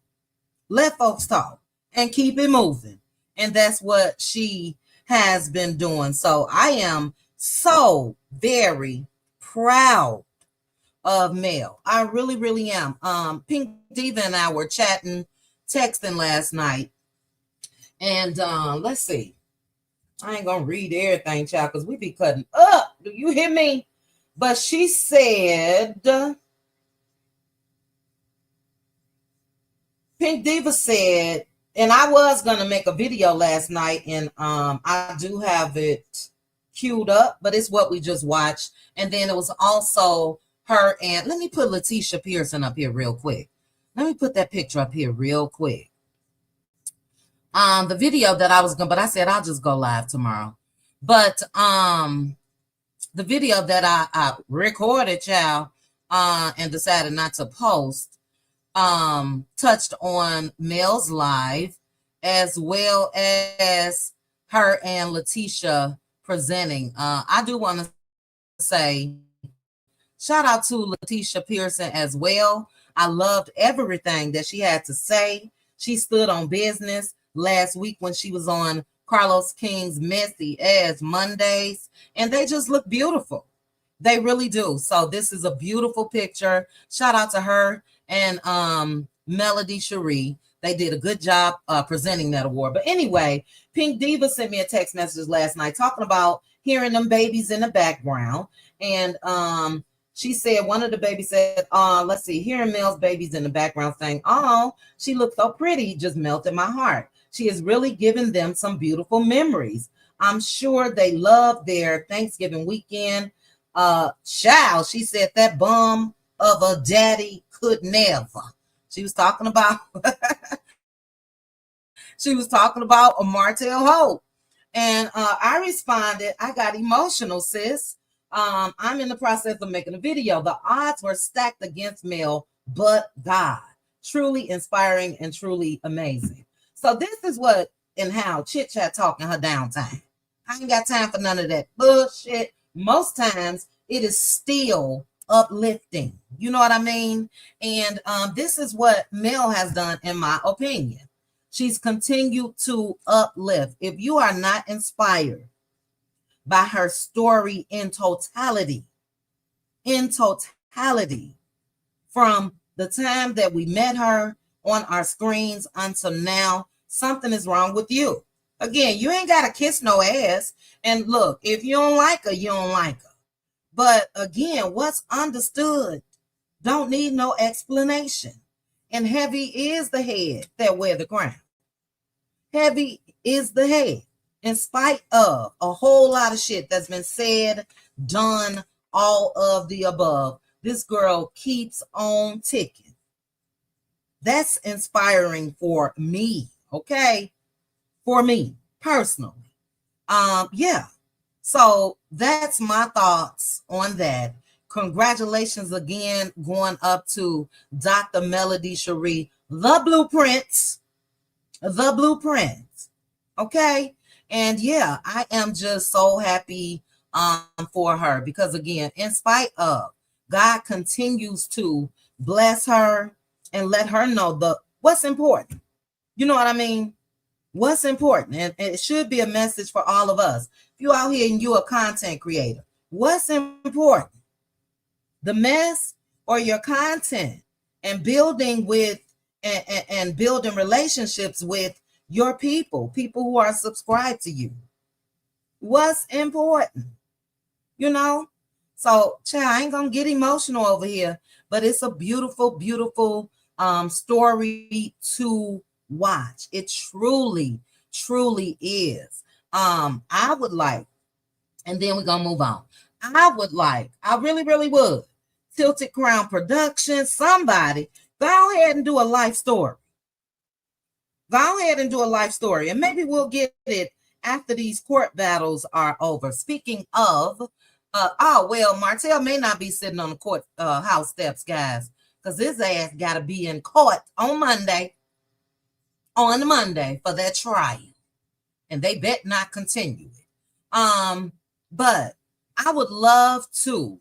Let folks talk and keep it moving. And that's what she has been doing. So I am so very proud of Mel. I really, really am. Pink Diva and I were chatting, texting last night. And let's see. I ain't gonna read everything, child, because we be cutting up. Do you hear me? But she said, Pink Diva said, and I was gonna make a video last night, and I do have it queued up, but it's what we just watched. And then it was also her, and let me put Letitia Pearson up here real quick. Let me put that picture up here real quick. The video that I was gonna, but I said I'll just go live tomorrow. But the video that I recorded, child, and decided not to post, touched on Mel's live, as well as her and Letitia presenting. I do want to say shout out to Letitia Pearson as well. I loved everything that she had to say. She stood on business last week when she was on Carlos King's Messy As Mondays, and they just look beautiful. They really do. So this is a beautiful picture. Shout out to her and Melody Sheree. They did a good job presenting that award. But anyway, Pink Diva sent me a text message last night talking about hearing them babies in the background. And she said, one of the babies said, let's see, hearing Mel's babies in the background saying, oh, she looks so pretty, just melted my heart. She is really giving them some beautiful memories. I'm sure they love their Thanksgiving weekend. Child, she said that bum of a daddy could never. She was talking about a Martell Holt. And I responded, I got emotional, sis. I'm in the process of making a video. The odds were stacked against Mel, but God. Truly inspiring and truly amazing. So this is what and how Chit Chat talking her downtime. I ain't got time for none of that bullshit. Most times it is still uplifting. You know what I mean? And this is what Mel has done, in my opinion. She's continued to uplift. If you are not inspired by her story in totality, in totality from the time that we met her on our screens until now, something is wrong with you. Again, you ain't got to kiss no ass. And look, if you don't like her, you don't like her. But again, what's understood don't need no explanation. And heavy is the head that wear the crown. Heavy is the head. In spite of a whole lot of shit that's been said, done, all of the above, this girl keeps on ticking. That's inspiring for me, okay? For me personally. Yeah. So that's my thoughts on that. Congratulations again going up to Dr. Melody Sheree, the blueprints. The blueprint. Okay. And yeah, I am just so happy for her because again, in spite of, God continues to bless her and let her know what's important. You know what I mean? What's important. And it should be a message for all of us. If you're out here and you're a content creator, what's important? The mess or your content and building with and building relationships with your people who are subscribed to you. What's important? You know? So, child, I ain't gonna get emotional over here, but it's a beautiful, beautiful story to watch. It truly, truly is. I would like, and then we're gonna move on. I really, really would. Tilted Crown Productions, somebody, go ahead and do a life story. Go ahead and do a life story, and maybe we'll get it after these court battles are over. Speaking of, Martell may not be sitting on the court house steps, guys, because his ass got to be in court on Monday for that trial, and they bet not continue it. But I would love to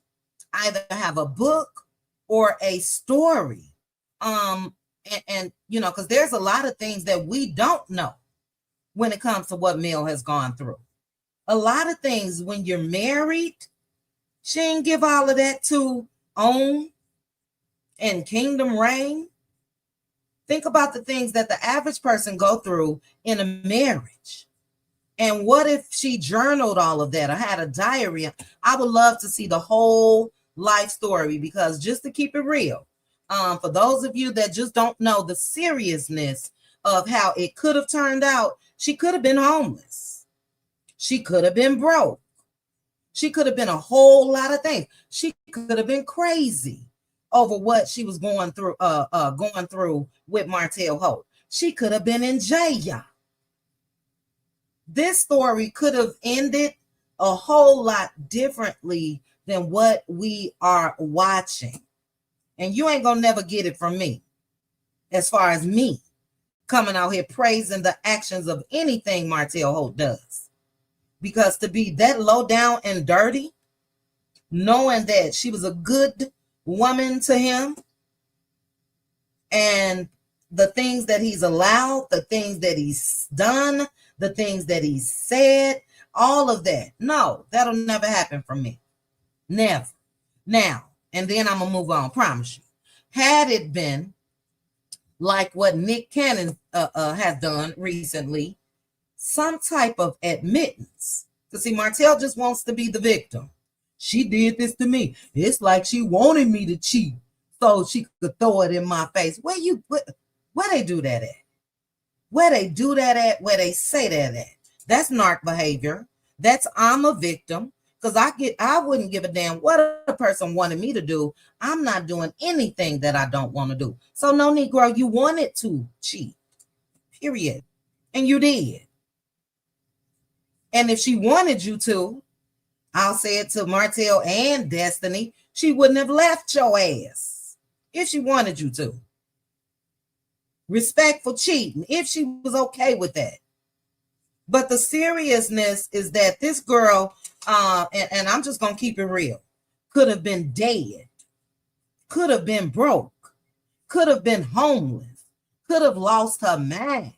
either have a book or a story, and you know, because there's a lot of things that we don't know when it comes to what Mel has gone through. A lot of things when you're married, she ain't give all of that to own and kingdom reign. Think about the things that the average person go through in a marriage. And what if she journaled all of that or had a diary? I would love to see the whole life story, because just to keep it real, for those of you that just don't know the seriousness of how it could have turned out, she could have been homeless. She could have been broke. She could have been a whole lot of things. She could have been crazy over what she was going through with Martell Holt. She could have been in jail. This story could have ended a whole lot differently than what we are watching. And you ain't gonna never get it from me, as far as me coming out here praising the actions of anything Martell Holt does. Because to be that low down and dirty, knowing that she was a good woman to him, and the things that he's allowed, the things that he's done, the things that he said, all of that. No, that'll never happen for me. Never. Now, and then I'm going to move on, promise you. Had it been like what Nick Cannon has done recently, some type of admittance. Because see, Martell just wants to be the victim. She did this to me. It's like she wanted me to cheat so she could throw it in my face. Where they do that at? Where they do that at? Where they say that at? That's narc behavior. That's I'm a victim. Because I wouldn't give a damn what a person wanted me to do. I'm not doing anything that I don't want to do. So no, Negro, you wanted to cheat. Period. And you did. And if she wanted you to, I'll say it to Martell and Destiny, she wouldn't have left your ass if she wanted you to. Respect for cheating, if she was okay with that. But the seriousness is that this girl, and I'm just going to keep it real, could have been dead, could have been broke, could have been homeless, could have lost her mind,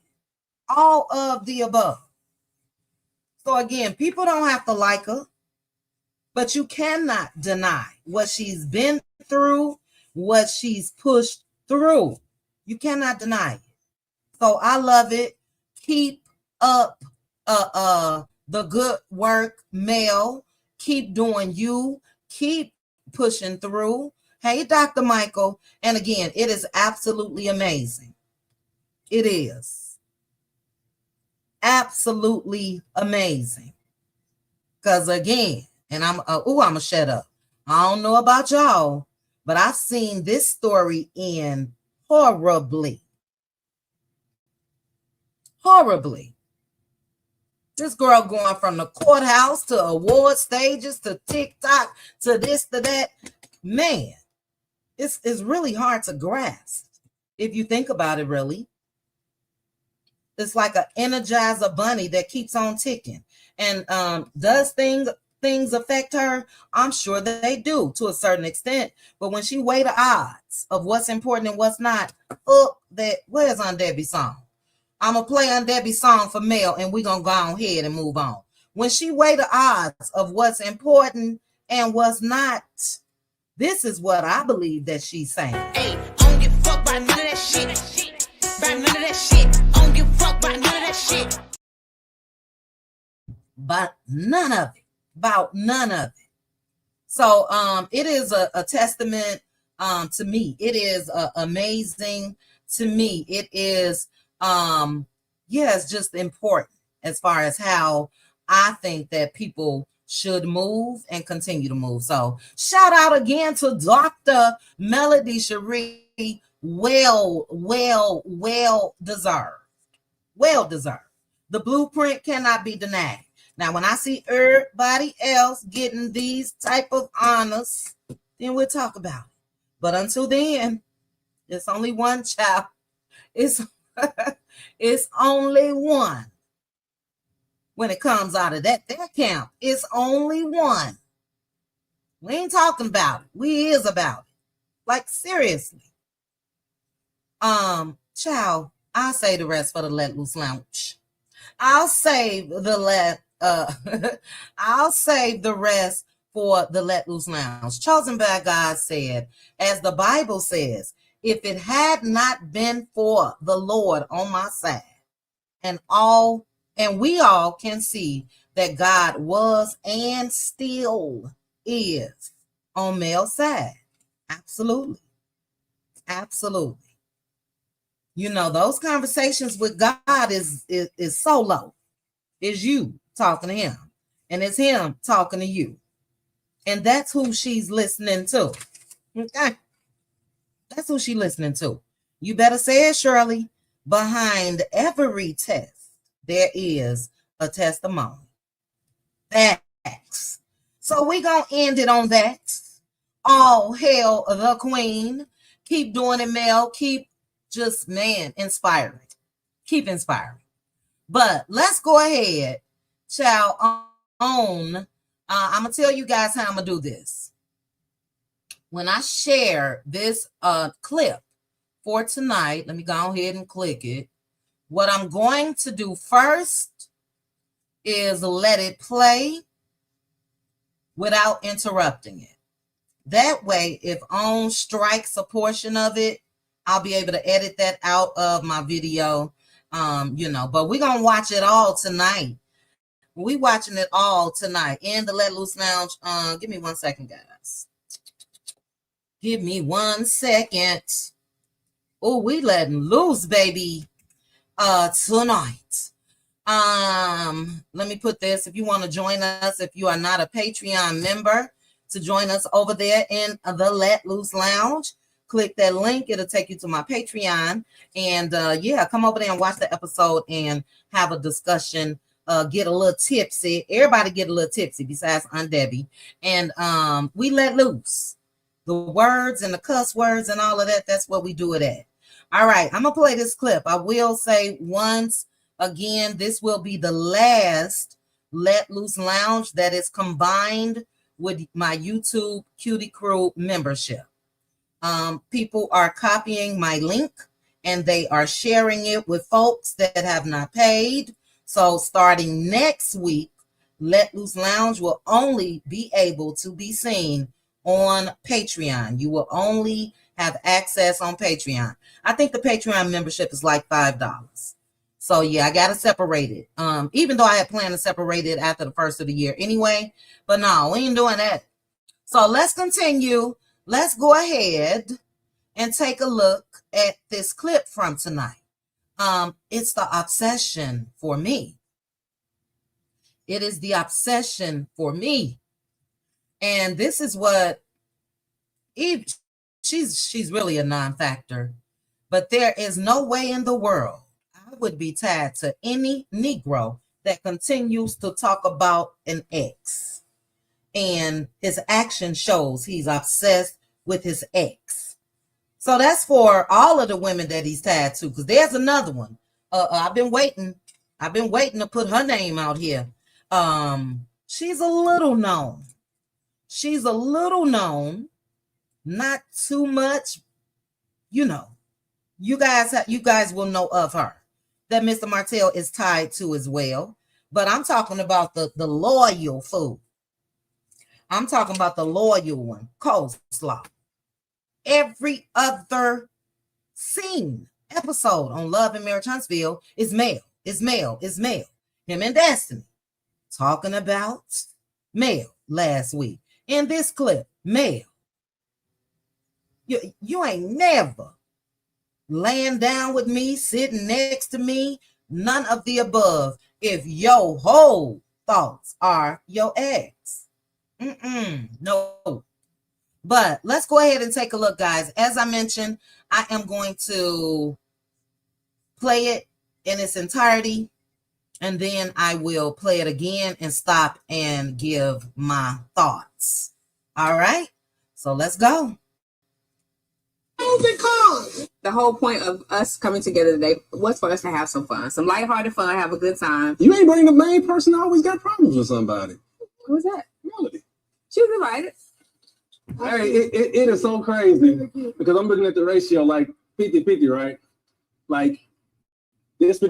all of the above. So again, people don't have to like her, but you cannot deny what she's been through, what she's pushed through. You cannot deny it. So I love it. Keep up the good work, Mel. Keep doing you. Keep pushing through. Hey, Dr. Michael. And again, it is absolutely amazing. It is absolutely amazing. Because again, and I'm gonna shut up. I don't know about y'all, but I've seen this story end horribly. Horribly. This girl going from the courthouse to award stages to TikTok to this to that. Man, it's really hard to grasp if you think about it, really. It's like an Energizer bunny that keeps on ticking. And does things affect her? I'm sure that they do to a certain extent. But when she weigh the odds of what's important and what's not, where's Aunt Debbie's song? I'm going to play Aunt Debbie's song for Mel, and we're going to go ahead and move on. When she weigh the odds of what's important and what's not, this is what I believe that she's saying. Hey, I don't give a fuck about none of that shit. About none of that shit. I don't give a fuck about none of that shit. But none of it. About none of it. So it is a testament to me. It is amazing to me. It is it's just important as far as how I think that people should move and continue to move. So shout out again to Dr. Melody Sheree. Well deserved. Well deserved. The blueprint cannot be denied. Now, when I see everybody else getting these type of honors, then we'll talk about it. But until then, it's only one child. It's only one. When it comes out of that camp, it's only one. We ain't talking about it. We is about it. Like, seriously. Child, I'll say the rest for the Let Loose Lounge. I'll save the rest for the Let Loose Lounge. Chosen by God said, as the Bible says, if it had not been for the Lord on my side, and we all can see that God was and still is on Mel's side. Absolutely. Absolutely. You know, those conversations with God is solo. It's you talking to him, and it's him talking to you. And that's who she's listening to. Okay. That's who she's listening to. You better say it, Shirley. Behind every test, there is a testimony. Facts. So we're going to end it on that. All hail the queen. Keep doing it, Mel. Keep just, inspiring. Keep inspiring. But let's go ahead, child, I'm going to tell you guys how I'm going to do this. When I share this clip for tonight, let me go ahead and click it. What I'm going to do first is let it play without interrupting it. That way, if OWN strikes a portion of it, I'll be able to edit that out of my video, but we're going to watch it all tonight. We watching it all tonight in the Let Loose Lounge. Give me 1 second, guys. Give me 1 second. Oh, we letting loose, baby, tonight. Let me put this. If you want to join us, if you are not a Patreon member, to join us over there in the Let Loose Lounge, click that link. It'll take you to my Patreon. And come over there and watch the episode and have a discussion. Get a little tipsy. Everybody get a little tipsy besides Aunt Debbie. And we let loose. The words and the cuss words and all of that, that's what we do it at. All right, I'm going to play this clip. I will say once again, this will be the last Let Loose Lounge that is combined with my YouTube Cutie Crew membership. People are copying my link and they are sharing it with folks that have not paid. So starting next week, Let Loose Lounge will only be able to be seen on Patreon. You will only have access on Patreon. I think the Patreon membership is like $5. So yeah, I gotta separate it. Even though I had planned to separate it after the first of the year anyway, but no, we ain't doing that. So let's continue. Let's go ahead and take a look at this clip from tonight. It's the obsession for me. It is the obsession for me. And this is what she's really a non-factor. But there is no way in the world I would be tied to any Negro that continues to talk about an ex. And his action shows he's obsessed with his ex. So that's for all of the women that he's tied to, because there's another one. I've been waiting to put her name out here. She's a little known. Not too much. You know, you guys will know of her, that Mr. Martell is tied to as well. But I'm talking about the loyal fool. I'm talking about the loyal one, Coleslaw. Every other scene, episode on Love and Marriage Huntsville is male. Him and Destiny talking about male last week. In this clip, male. You ain't never laying down with me, sitting next to me, none of the above, if your whole thoughts are your ex. No. But let's go ahead and take a look, guys. As I mentioned, I am going to play it in its entirety, and then I will play it again and stop and give my thoughts. All right? So let's go. The whole point of us coming together today was for us to have some fun, some lighthearted fun, have a good time. You ain't bring the main person that always got problems with somebody. Who was that? Melody. She was invited. Hey, it is so crazy because I'm looking at the ratio like 50-50, right? Like this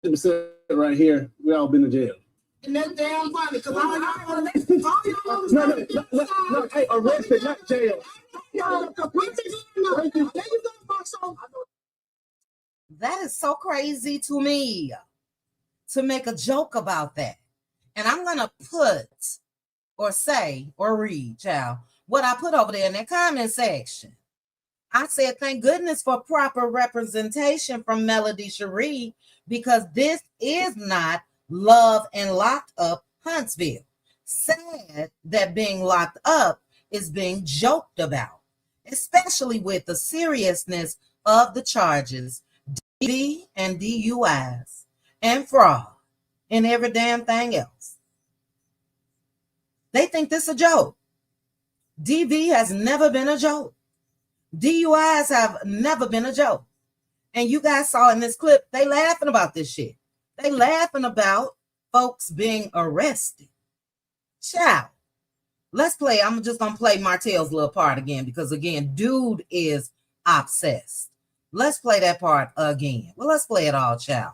50% right here, we all been to jail. And that's damn funny, because all y'all No, hey, arrested, not jail. That is so crazy to me to make a joke about that. And I'm going to put or say or read, child, what I put over there in that comment section. I said, thank goodness for proper representation from Melody Sheree, because this is not Love and Locked Up Huntsville. Sad that being locked up is being joked about, especially with the seriousness of the charges, DV and DUIs, and fraud, and every damn thing else. They think this is a joke. DV has never been a joke. DUIs have never been a joke. And you guys saw in this clip, they laughing about this shit. They laughing about folks being arrested. Child, let's play. I'm just going to play Martell's little part again because, again, dude is obsessed. Let's play that part again. Well, let's play it all, child.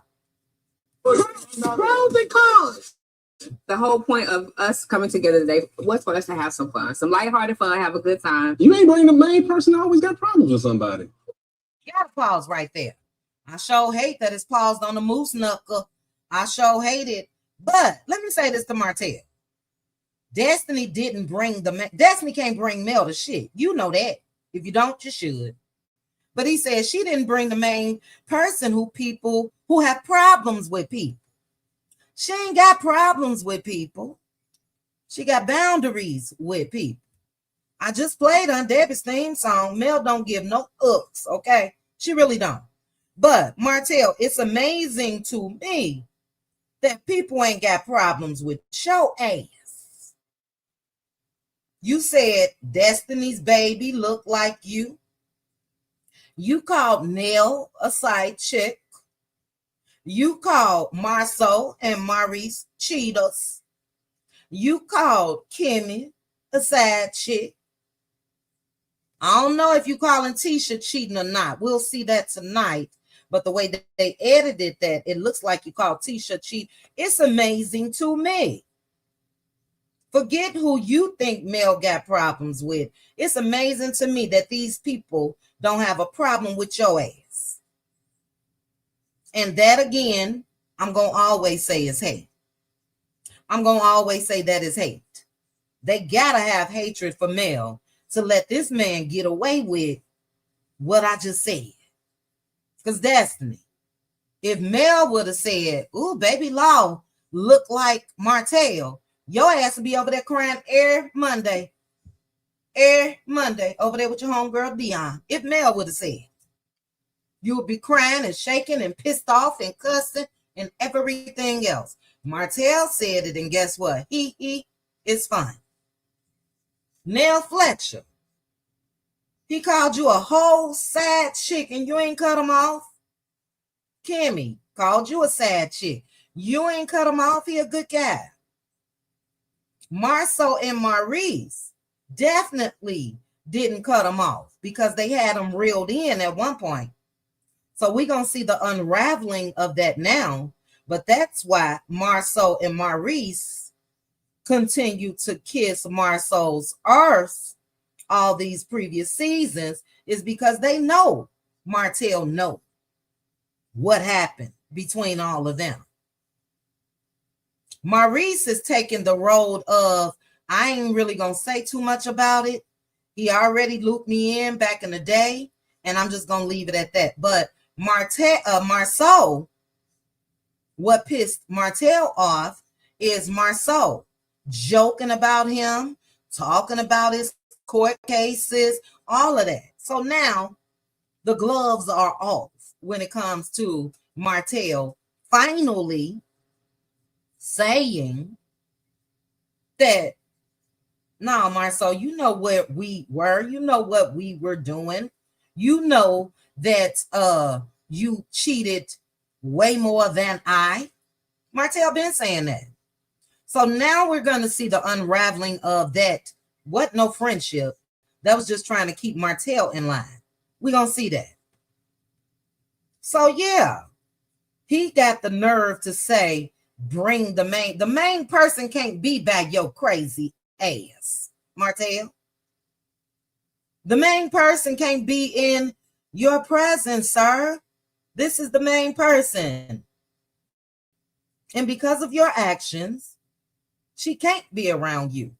The whole point of us coming together today was for us to have some fun, some lighthearted fun, have a good time. You ain't bring the main person that always got problems with somebody. You got to pause right there. I sure hate that it's paused on the moose knuckle. I sure hate it. But let me say this to Martell. Destiny didn't bring Destiny can't bring Mel to shit. You know that. If you don't, you should. But he said she didn't bring the main person who have problems with people. She ain't got problems with people. She got boundaries with people. I just played on Debbie's theme song. Mel don't give no ups, okay? She really don't. But Martell, it's amazing to me that people ain't got problems with your ass. You said Destiny's baby looked like you. You called Nell a side chick. You called Marceau and Maurice cheaters. You called Kimmy a side chick. I don't know if you calling Tisha cheating or not. We'll see that tonight. But the way that they edited that, it looks like you called Tisha cheat. It's amazing to me Forget who you think Mel got problems with. It's amazing to me that these people don't have a problem with your ass. And that again, I'm going to always say is hate. I'm going to always say that is hate. They got to have hatred for Mel to let this man get away with what I just said. Because Destiny, if Mel would have said, ooh, baby Law look like Martell, your ass would be over there crying every Monday over there with your homegirl Dion. If Mel would have said, you would be crying and shaking and pissed off and cussing and everything else. Martell said it, and guess what? It's fine. Nell Fletcher, he called you a whole sad chick and you ain't cut him off. Kimmy called you a sad chick. You ain't cut him off. He a good guy. Marceau and Maurice definitely didn't cut him off because they had him reeled in at one point. So we're going to see the unraveling of that now. But that's why Marceau and Maurice continue to kiss Marceau's arse all these previous seasons, is because they know Martell know what happened between all of them. Maurice is taking the road of, I ain't really going to say too much about it. He already looped me in back in the day, and I'm just going to leave it at that. But Marceau, what pissed Martell off is Marceau joking about him, talking about his court cases, all of that. So now the gloves are off when it comes to Martell finally saying that, no, Marceau, you know where we were. You know what we were doing. You know that you cheated way more than I. Martell been saying that. So now we're going to see the unraveling of that. What no friendship. That was just trying to keep Martell in line. We're going to see that. So yeah, he got the nerve to say, bring the main person can't be by your crazy ass, Martell. The main person can't be in your presence, sir. This is the main person. And because of your actions, she can't be around you.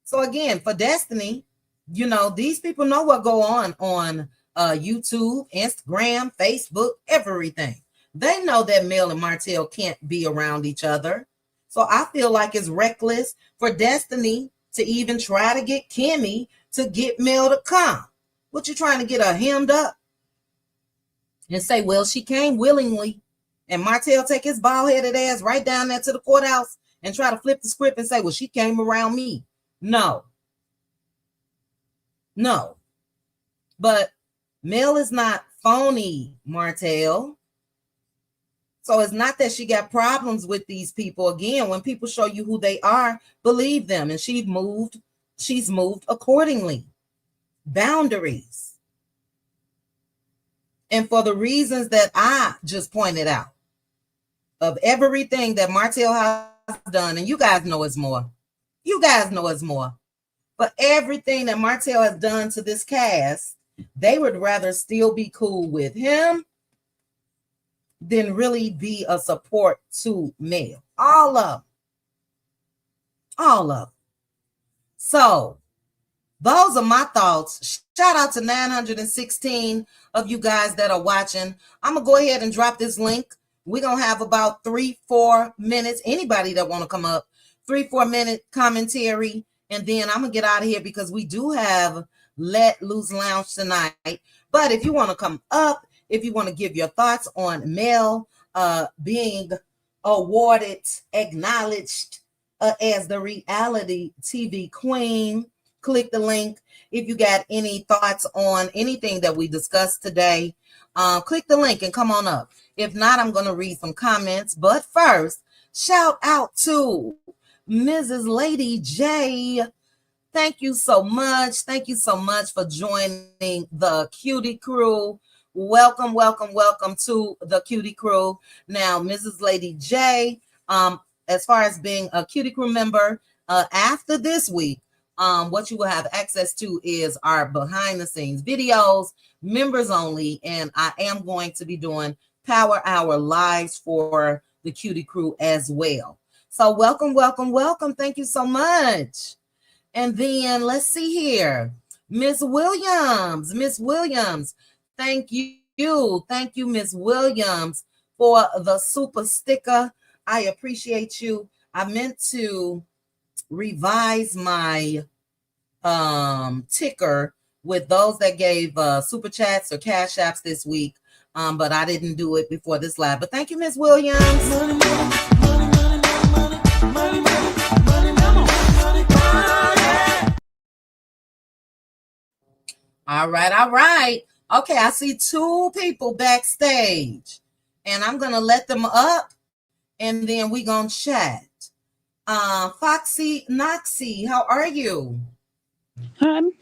So again, for Destiny, you know, these people know what go on YouTube, Instagram, Facebook, everything. They know that Mel and Martell can't be around each other. So I feel like it's reckless for Destiny to even try to get Kimmy to get Mel to come. What, you trying to get her hemmed up? And say, well, she came willingly. And Martell take his bald-headed ass right down there to the courthouse and try to flip the script and say, well, she came around me. No. But Mel is not phony, Martell. So it's not that she got problems with these people. Again, when people show you who they are, believe them. And she's moved accordingly. Boundaries. And for the reasons that I just pointed out, of everything that Martell has done, and you guys know it's more. But everything that Martell has done to this cast, they would rather still be cool with him than really be a support to Mel. All of them. So those are my thoughts. Shout out to 916 of you guys that are watching. I'm going to go ahead and drop this link. We're going to have about 3-4 minutes. Anybody that want to come up, 3-4 minute commentary. And then I'm going to get out of here because we do have Let Loose Lounge tonight. But if you want to come up, if you want to give your thoughts on Mel being awarded, acknowledged as the reality TV queen, click the link. If you got any thoughts on anything that we discussed today, click the link and come on up. If not, I'm going to read some comments. But first, shout out to Mrs. Lady J. Thank you so much. Thank you so much for joining the Cutie Crew. Welcome to the Cutie Crew. Now, Mrs. Lady J, as far as being a Cutie Crew member, After this week, what you will have access to is our behind the scenes videos, members only, and I am going to be doing Power Hour lives for the Cutie crew as well. So welcome, welcome, welcome. Thank you so much. And then let's see here. Miss Williams, thank you. Thank you, Miss Williams, for the super sticker. I appreciate you. I meant to revise my ticker with those that gave super chats or cash apps this week, but I didn't do it before this live. But thank you, Miss Williams. All right. Okay, I see 2 people backstage, and I'm gonna let them up, and then we gonna chat. Foxy Noxy, how are you?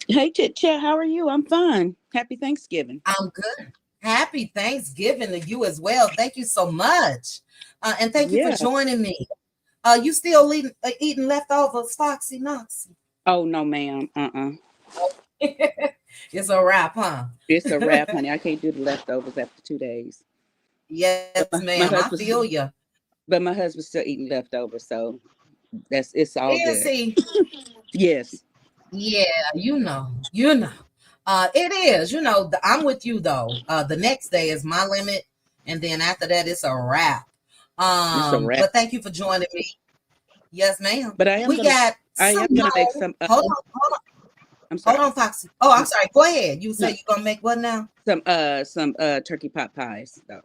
Hey, Chit Chat, how are you? I'm fine. Happy Thanksgiving. I'm good. Happy Thanksgiving to you as well. Thank you so much. And thank you for joining me. You still eating leftovers, Foxy Noxy? Oh, no, ma'am. It's a wrap, huh? It's a wrap, honey. I can't do the leftovers after 2 days. Yes, ma'am. I feel you. But my husband's still eating leftovers, so it's all good. Is he? Yes. Yeah, you know. It is. I'm with you though. The next day is my limit, and then after that, it's a wrap. But thank you for joining me. Yes, ma'am. But I am gonna make some. Hold on. I'm sorry. Hold on, Foxy. Oh, I'm sorry. Go ahead. You say you're gonna make what now? Some turkey pot pies though.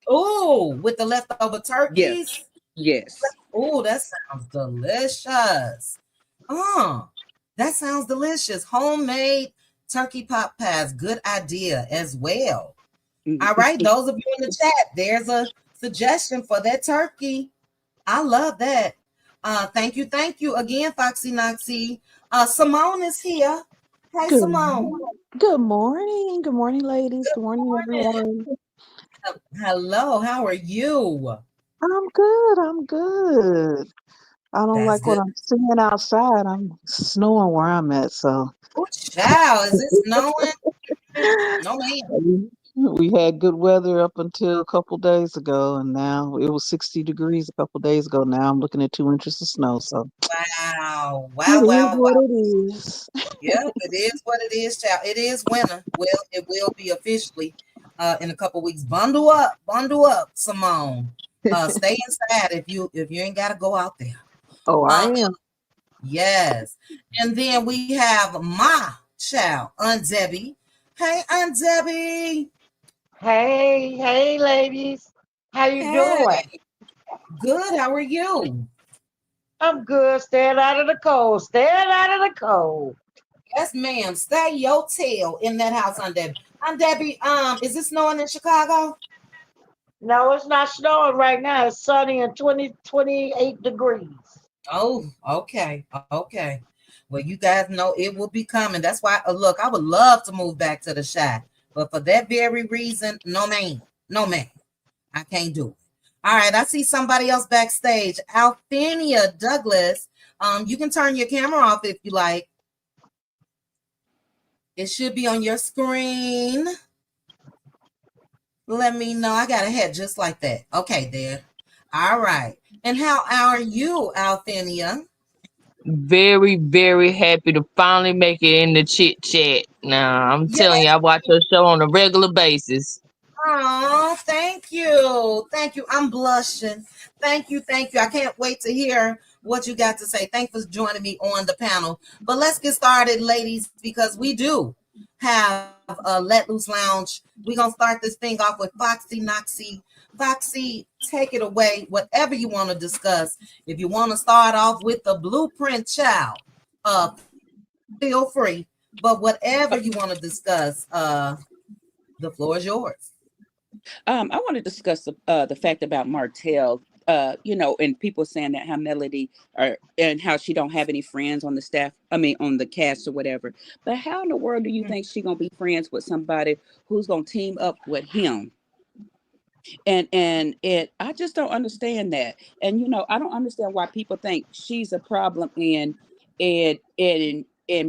Oh, with the leftover turkeys? Yes. Oh, that sounds delicious. That sounds delicious. Homemade turkey pot pies. Good idea as well. All right, those of you in the chat, there's a suggestion for that turkey. I love that. Thank you again, Foxy Noxy. Simone is here. Hey, Simone. Good morning, ladies. Good morning, everyone. Hello, how are you? I'm good. I don't like what I'm seeing outside. I'm snowing where I'm at, so. Oh, child, is it snowing? No, ma'am. We had good weather up until a couple days ago, and now it was 60 degrees a couple days ago. Now I'm looking at 2 inches of snow. So wow. What it is. Yeah, it is what it is, child. It is winter. Well, it will be officially in a couple weeks. Bundle up, Simone. Stay inside if you ain't got to go out there. Oh, I am. Yes, and then we have my child, Aunt Debbie. Hey, Aunt Debbie. Hey, ladies. How you doing? Good. How are you? I'm good. Staying out of the cold. Yes, ma'am. Stay your tail in that house, Aunt Debbie. Aunt Debbie, is it snowing in Chicago? No, it's not snowing right now. It's sunny and 28 degrees. Oh, okay. Well, you guys know it will be coming. That's why, look, I would love to move back to the Chi, but for that very reason, no, ma'am. I can't do it. All right, I see somebody else backstage. Althenia Douglas. You can turn your camera off if you like. It should be on your screen. Let me know. I got a head just like that. Okay, there. All right. And how are you, Althenia? Very, very happy to finally make it in the chit chat. Now, I'm telling you, I watch your show on a regular basis. Oh, thank you. I'm blushing. Thank you. I can't wait to hear what you got to say. Thanks for joining me on the panel. But let's get started, ladies, because we do have a Let Loose Lounge. We're going to start this thing off with Foxy Noxy. Foxy, take it away. Whatever you want to discuss. If you want to start off with the blueprint, child, feel free. But whatever you want to discuss, the floor is yours. I want to discuss the fact about Martell, and people saying that how Melody and how she don't have any friends on the staff, on the cast or whatever. But how in the world do you think she gonna be friends with somebody who's gonna team up with him? And it I just don't understand that. And I don't understand why people think she's a problem, and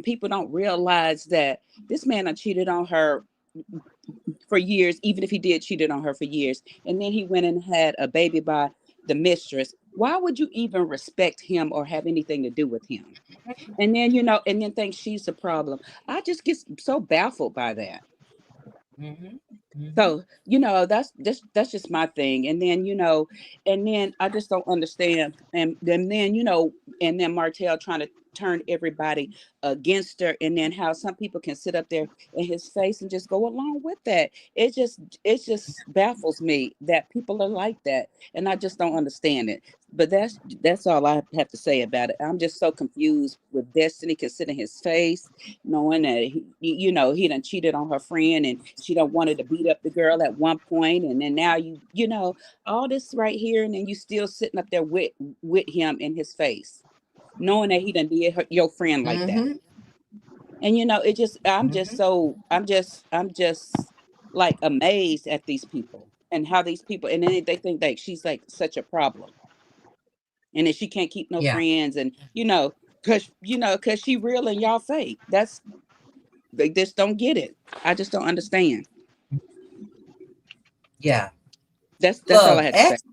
people don't realize that this man done cheated on her for years, even if he did cheated on her for years, and then he went and had a baby by the mistress. Why would you even respect him or have anything to do with him? And then think she's the problem. I just get so baffled by that. So, that's just my thing. And then I just don't understand. And then Martell trying to turn everybody against her, and then how some people can sit up there in his face and just go along with that. It just baffles me that people are like that. And I just don't understand it. But that's all I have to say about it. I'm just so confused with Destiny considering his face, knowing that he done cheated on her friend, and she done wanted to beat up the girl at one point, and then now all this right here, and then you still sitting up there with him in his face, knowing that he done did your friend like that. And it just I'm just like amazed at these people, and how these people, and then they think that she's like such a problem, and then she can't keep no Yeah. friends, and because she real and y'all fake. They just don't get it. I just don't understand. Yeah. That's all I Look, had to say.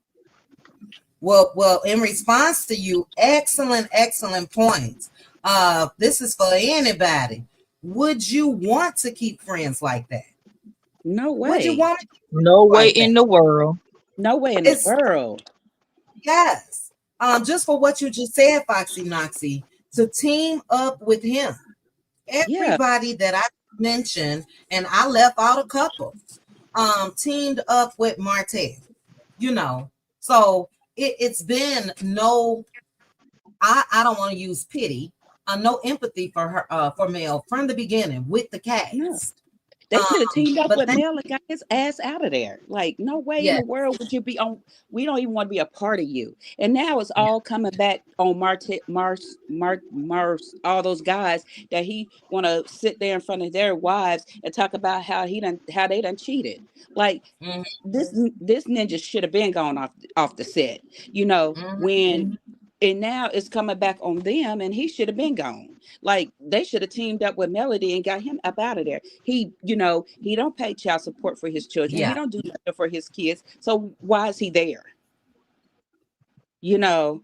well, in response to you, excellent points. This is for anybody. Would you want to keep friends like that? No way. Would you want to keep No way like in that? the world. No way in the world. Yes. Just for what you just said, Foxy Noxy, to team up with him. Everybody that I mentioned, and I left out a couple, teamed up with Martell. So it's been no, I don't want to use pity, no empathy for her, for Mel from the beginning with the cast. No. They should have teamed up but with then- Mel and got his ass out of there. Like, no way in Yes. the world would you be on. We don't even want to be a part of you. And now it's all coming back on Mars, all those guys that he want to sit there in front of their wives and talk about how they done cheated. Like, this ninja should have been gone off the set. When. And now it's coming back on them, and he should have been gone. Like, they should have teamed up with Melody and got him up out of there. He don't pay child support for his children. Yeah. He don't do nothing for his kids. So why is he there? I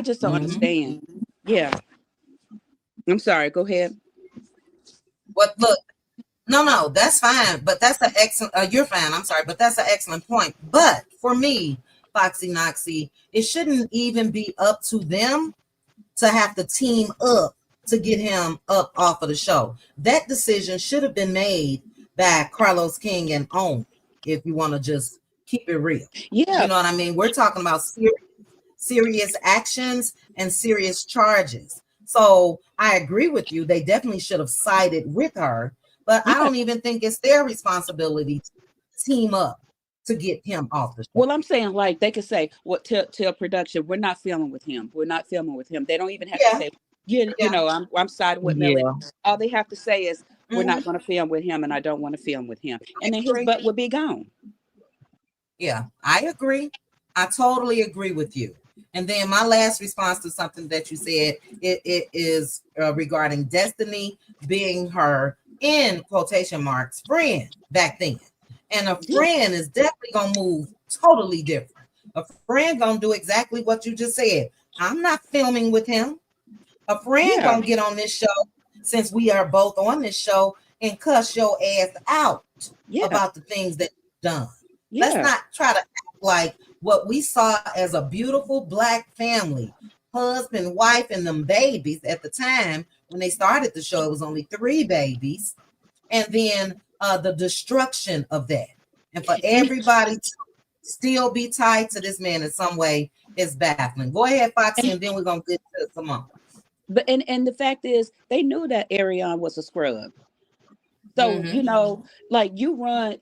just don't understand. Yeah. I'm sorry. Go ahead. But look, no, that's fine. But that's an excellent. You're fine. I'm sorry, but that's an excellent point. But for me, Foxy Noxy, it shouldn't even be up to them to have to team up to get him up off of the show. That decision should have been made by Carlos King and OWN, if you want to just keep it real. Yeah. You know what I mean? We're talking about serious actions and serious charges. So I agree with you. They definitely should have sided with her, but I don't even think it's their responsibility to team up to get him off the show. Well, I'm saying, like, they could say, tell production, we're not filming with him. We're not filming with him. They don't even have to say, I'm siding with Melody. All they have to say is, we're not going to film with him, and I don't want to film with him. And then his butt would be gone. Yeah, I agree. I totally agree with you. And then my last response to something that you said, it is regarding Destiny being her, in quotation marks, friend back then. And a friend is definitely going to move totally different. A friend going to do exactly what you just said. I'm not filming with him. A friend going to get on this show, since we are both on this show, and cuss your ass out about the things that you've done. Let's not try to act like what we saw as a beautiful Black family, husband, wife, and them babies. At the time when they started the show, it was only 3 babies. And then the destruction of that, and for everybody to still be tied to this man in some way is baffling. Go ahead, Foxy, and then we're gonna get to some more. But and the fact is, they knew that Ariane was a scrub. So like, you run,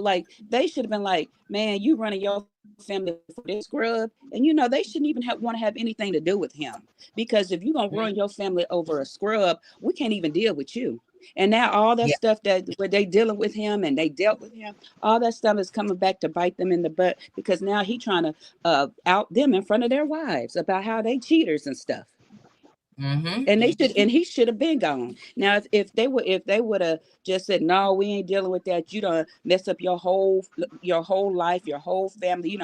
like, they should have been like, man, you running your family for this scrub, and they shouldn't even want to have anything to do with him, because if you're gonna run your family over a scrub, we can't even deal with you. And now all that Yeah. stuff that where they dealing with him and they dealt with him, all that stuff is coming back to bite them in the butt, because now he trying to out them in front of their wives about how they cheaters and stuff. Mm-hmm. And he should have been gone. Now, if they would have just said, no, we ain't dealing with that. You don't mess up your whole life, your whole family,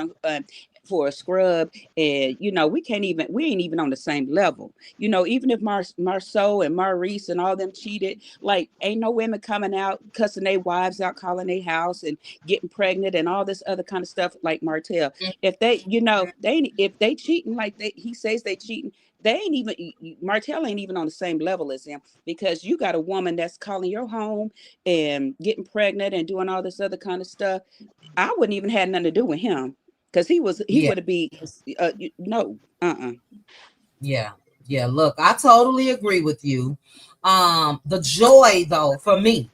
for a scrub. And we ain't even on the same level. Even if Marceau and Maurice and all them cheated, like, ain't no women coming out cussing their wives out, calling their house and getting pregnant and all this other kind of stuff like Martell. If they, if they cheating like he says they cheating, they ain't even, Martell ain't even on the same level as him, because you got a woman that's calling your home and getting pregnant and doing all this other kind of stuff. I wouldn't even have nothing to do with him, because he Yeah. would be no. Yeah. Yeah. Look, I totally agree with you. The joy though for me,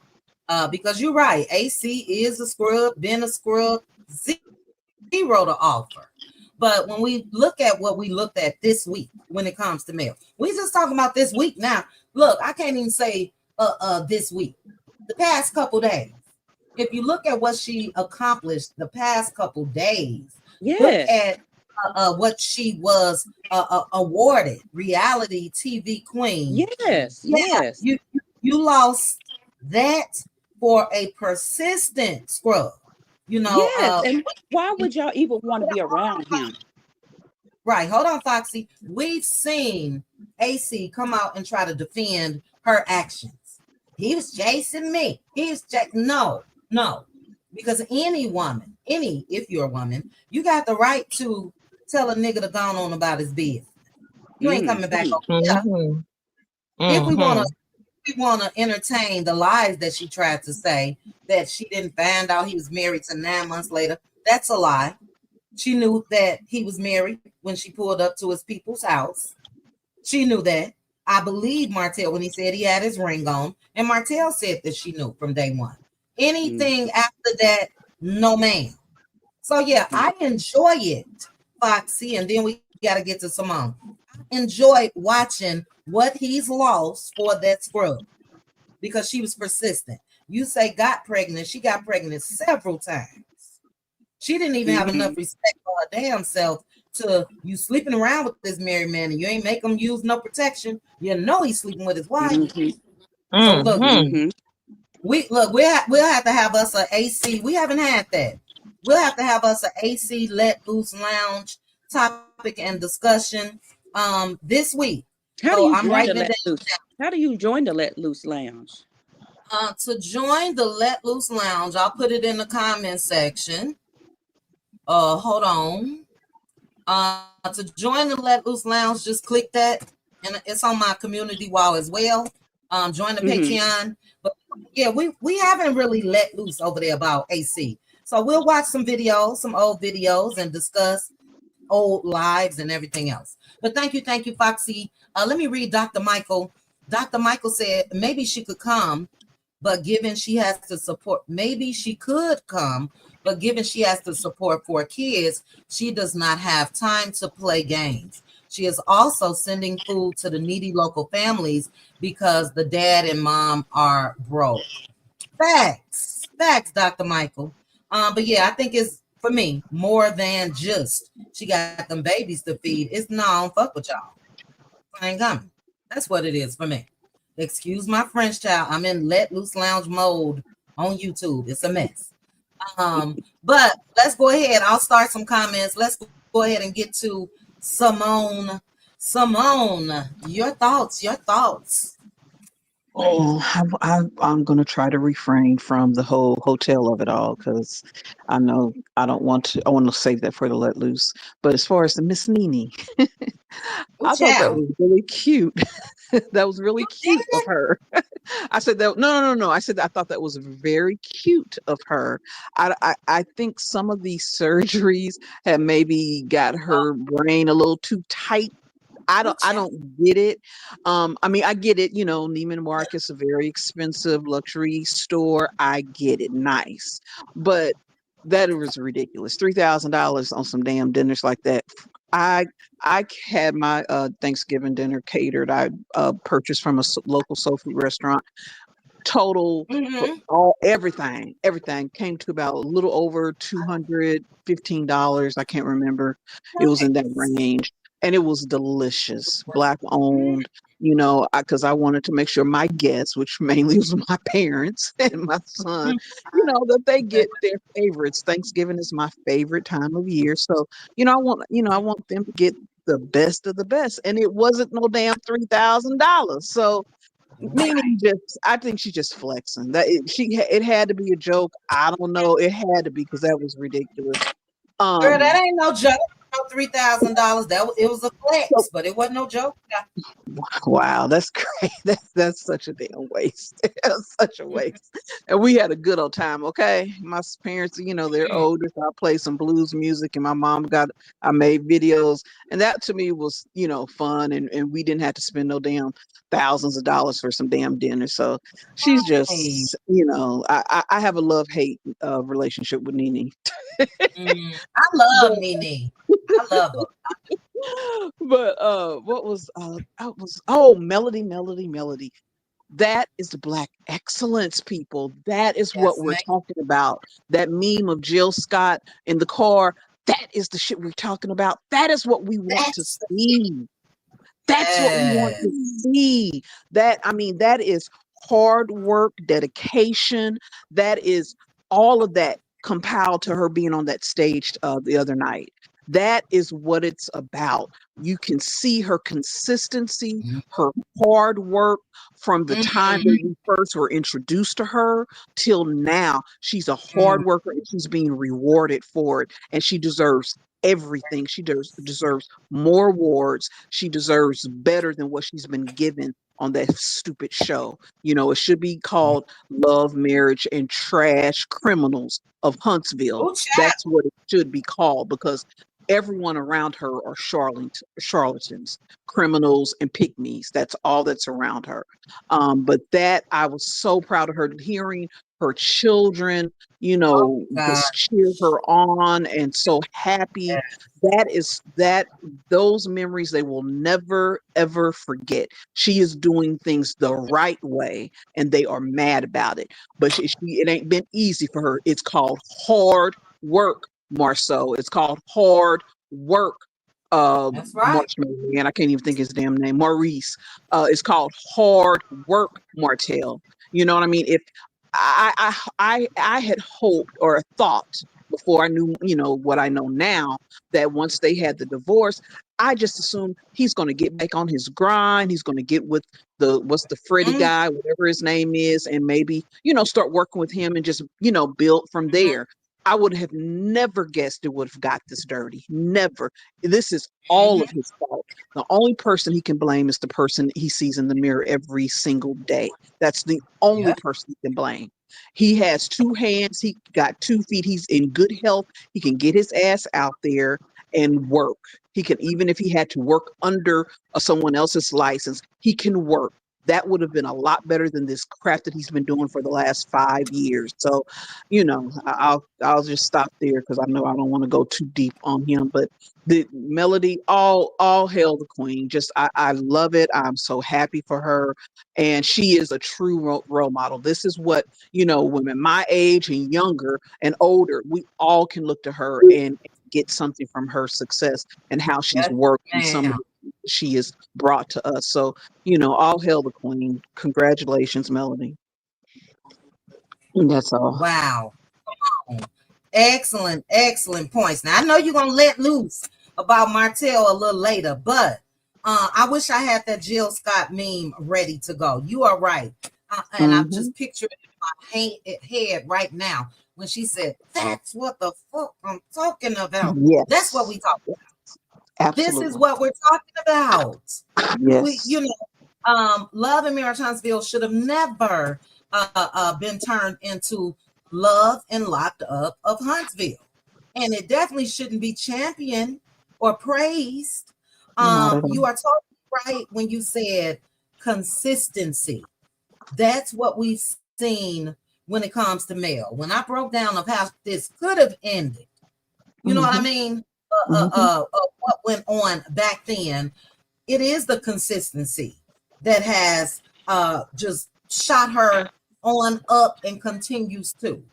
because you're right, AC is a scrub, been a scrub, zero to offer. But when we look at what we looked at this week when it comes to mail, we just talking about this week now. Look, I can't even say this week. The past couple days. If you look at what she accomplished the past couple days, look Yes. at what she was awarded, reality TV queen. Yes. Yeah, Yes. you lost that for a persistent scrub. Yes. And why would y'all even want to be around him? Right. Hold on, Foxy. We've seen AC come out and try to defend her actions. He was chasing me. No. Because any woman, if you're a woman, you got the right to tell a nigga to go on about his business. You ain't coming back over here. If we want to entertain the lies that she tried to say, that she didn't find out he was married to 9 months later, that's a lie. She knew that he was married when she pulled up to his people's house. She knew that. I believe Martell when he said he had his ring on, and Martell said that she knew from day one. Anything after that, no ma'am. So yeah, I enjoy it, Foxy, and then we got to get to Simone. I enjoyed watching what he's lost for that scrub, because she was persistent. You say got pregnant, she got pregnant several times. She didn't even have enough respect for her damn self to you sleeping around with this married man and you ain't make him use no protection. You know he's sleeping with his wife. So look, we'll have to have us a AC. We haven't had that. We'll have to have us a AC Let Loose Lounge topic and discussion this week. How So do you I'm join writing the it Let down. Loose? How do you join the Let Loose Lounge? To join the Let Loose Lounge, I'll put it in the comment section. Hold on. To join the Let Loose Lounge, just click that, and it's on my community wall as well. Join the Patreon. But yeah, we haven't really let loose over there about AC. So we'll watch some videos, some old videos, and discuss old lives and everything else. But thank you, Foxy. Let me read Dr. Michael. Dr. Michael said maybe she could come, but given she has to support, maybe she could come, but given she has to support 4 kids, she does not have time to play games. She is also sending food to the needy local families because the dad and mom are broke. Facts, Dr. Michael. But yeah, I think it's, for me, more than just she got them babies to feed. It's no, I don't fuck with y'all. I ain't coming. That's what it is for me. Excuse my French, child. I'm in Let Loose Lounge mode on YouTube. It's a mess. But let's go ahead. I'll start some comments. Let's go ahead and get to Simone. Simone, your thoughts. I'm going to try to refrain from the whole hotel of it all, because I know I want to save that for the Let Loose. But as far as the Miss Nene, I thought that was really cute. That was really cute of her. I said that, no. I said I thought that was very cute of her. I think some of these surgeries have maybe got her brain a little too tight. I don't get it. I mean, I get it, Neiman Marcus, a very expensive luxury store. I get it. Nice. But That was ridiculous. $3,000 on some damn dinners like that. I I had my Thanksgiving dinner catered. I purchased from a local soul food restaurant. Total for Mm-hmm. everything came to about a little over $215. I can't remember. It was in that range, and it was delicious. Black owned. Because I wanted to make sure my guests, which mainly was my parents and my son, that they get their favorites. Thanksgiving is my favorite time of year, so I want them to get the best of the best, and it wasn't no damn $3,000. So meaning I think she's just flexing. It had to be a joke. I don't know. It had to be because that was ridiculous. Girl, that ain't no joke. No $3,000. It was a flex, but it wasn't no joke. Wow, that's great. That's such a damn waste. That's such a waste. And we had a good old time. Okay, my parents, they're older. So I played some blues music, and my mom I made videos, and that to me was, fun, and we didn't have to spend no damn thousands of dollars for some damn dinner. So she's just, I have a love hate relationship with Nene. I love Nene. I love her. But what was Melody. That is the Black excellence, people. That is what we're talking about. That meme of Jill Scott in the car. That is the shit we're talking about. That is what we want to see. That's what we want to see. That is hard work, dedication. That is all of that compiled to her being on that stage the other night. That is what it's about. You can see her consistency, her hard work from the time that we first were introduced to her till now. She's a hard worker and she's being rewarded for it. And she deserves everything. She deserves more awards. She deserves better than what she's been given on that stupid show. It should be called Love, Marriage, and Trash Criminals of Huntsville. That's what it should be called, because everyone around her are charlatans, criminals, and pygmies. That's all that's around her. But that I was so proud of her, hearing her children, just cheer her on, and so happy. Those memories they will never ever forget. She is doing things the right way, and they are mad about it. But it ain't been easy for her. It's called hard work, Marceau. It's called hard work. That's right. Marshmallow Man. I can't even think his damn name. Maurice. It's called hard work, Martell. You know what I mean? If I had hoped or thought before I knew, what I know now, that once they had the divorce, I just assumed he's going to get back on his grind. He's going to get with what's the Freddie guy, whatever his name is, and maybe, start working with him and just, build from there. I would have never guessed it would have got this dirty. Never. This is all of his fault. The only person he can blame is the person he sees in the mirror every single day. That's the only person he can blame. He has 2 hands. He got 2 feet. He's in good health. He can get his ass out there and work. He can, even if he had to work under someone else's license, he can work. That would have been a lot better than this crap that he's been doing for the last 5 years. So, I'll just stop there because I know I don't want to go too deep on him. But the Melody, all hail the queen. Just I love it. I'm so happy for her, and she is a true role model. This is what women my age and younger and older, we all can look to her and get something from her success and how she's worked and some of the she has brought to us. So, all hail the queen. Congratulations, Melody. And that's all. Wow. Excellent points. Now I know you're gonna let loose about Martell a little later, but I wish I had that Jill Scott meme ready to go. You are right. And I'm just picturing it in my head right now when she said, "That's what the fuck I'm talking about." Yes. That's what we talk about. Absolutely. This is what we're talking about. Yes. Love and Marriage Huntsville should have never been turned into Love and Locked Up of Huntsville. And it definitely shouldn't be championed or praised. You are totally right when you said consistency. That's what we've seen when it comes to Mel. When I broke down of how this could have ended, you know what I mean? What went on back then, it is the consistency that has just shot her on up and continues to.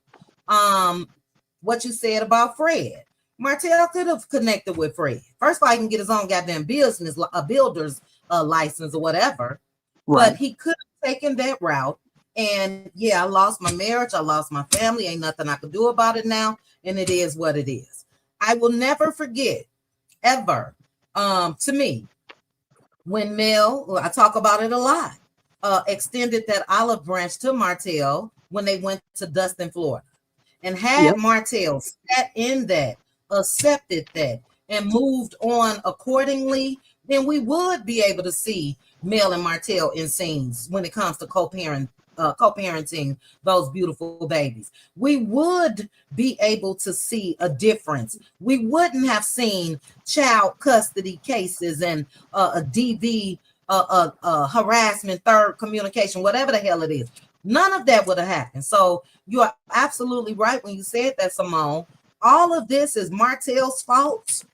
What you said about Fred. Martell could have connected with Fred. First of all, he can get his own goddamn business, a builder's license or whatever. Right. But he could have taken that route. And yeah, I lost my marriage. I lost my family. Ain't nothing I could do about it now. And it is what it is. I will never forget, ever, to me, when Mel, I talk about it a lot, extended that olive branch to Martell when they went to Dustin, Florida. And had Martell sat in that, accepted that, and moved on accordingly, then we would be able to see Mel and Martell in scenes when it comes to co-parenting those beautiful babies. We would be able to see a difference. We wouldn't have seen child custody cases and a DV, harassment, third communication, whatever the hell it is. None of that would have happened. So you are absolutely right when you said that, Simone. All of this is Martell's fault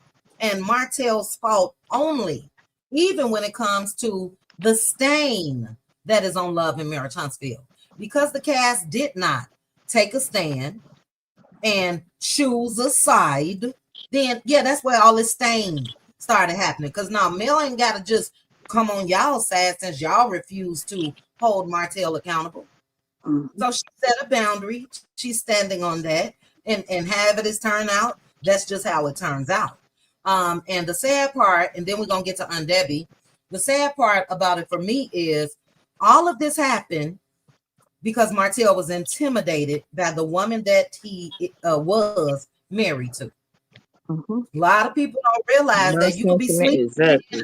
and Martell's fault only, even when it comes to the stain that is on Love and Marriage Huntsville. Because the cast did not take a stand and choose a side, then yeah, that's where all this stain started happening. Because now Mel ain't got to just come on y'all side since y'all refuse to hold Martell accountable. So she set a boundary. She's standing on that, and have it as turn out. That's just how it turns out. And the sad part, and then we're gonna get to Aunt Debbie. The sad part about it for me is all of this happened because Martell was intimidated by the woman that he was married to. A lot of people don't realize that you could be sleeping. Exactly.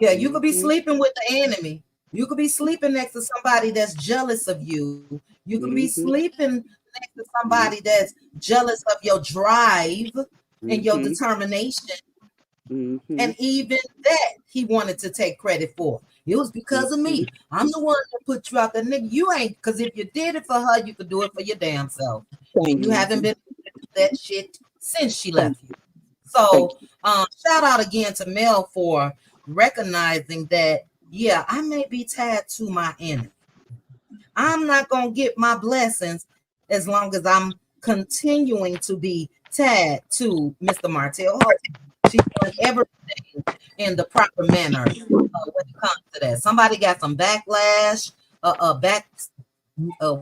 Yeah, you could be sleeping with the enemy. You could be sleeping next to somebody that's jealous of you. You could be sleeping next to somebody that's jealous of your drive and your determination. And even that he wanted to take credit for. It was because of me. I'm the one that put you out there. Nigga, you ain't, because if you did it for her, you could do it for your damn self. You haven't been that shit since she left you. So shout out again to Mel for recognizing that, yeah, I may be tied to my enemy. I'm not going to get my blessings as long as I'm continuing to be tied to Mr. Martell Holt. She's doing everything in the proper manner when it comes to that. Somebody got some backlash,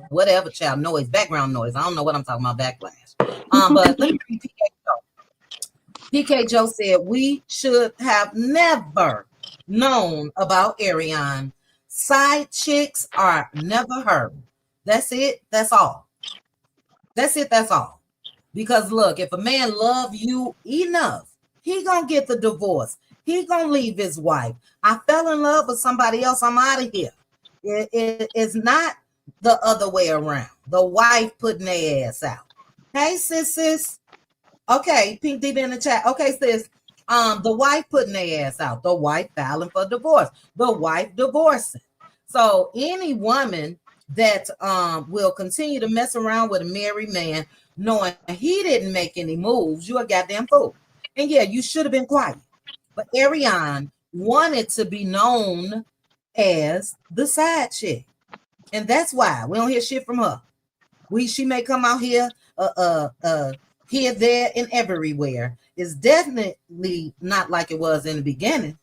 whatever child noise, background noise. I don't know what I'm talking about, backlash. But let me read PK Joe. PK Joe said, we should have never known about Ariane. Side chicks are never heard. That's it. That's all. That's it. That's all. Because look, if a man love you enough, he gonna get the divorce. He gonna leave his wife. I fell in love with somebody else. I'm out of here. It's not the other way around. The wife putting their ass out. Hey, sis. Okay, Pink Diva in the chat. Okay, sis. The wife putting their ass out. The wife filing for divorce. The wife divorcing. So any woman that will continue to mess around with a married man, knowing he didn't make any moves, you're a goddamn fool. And yeah, you should have been quiet. But Ariane wanted to be known as the side chick. And that's why we don't hear shit from her. She may come out here, here, there, and everywhere. It's definitely not like it was in the beginning.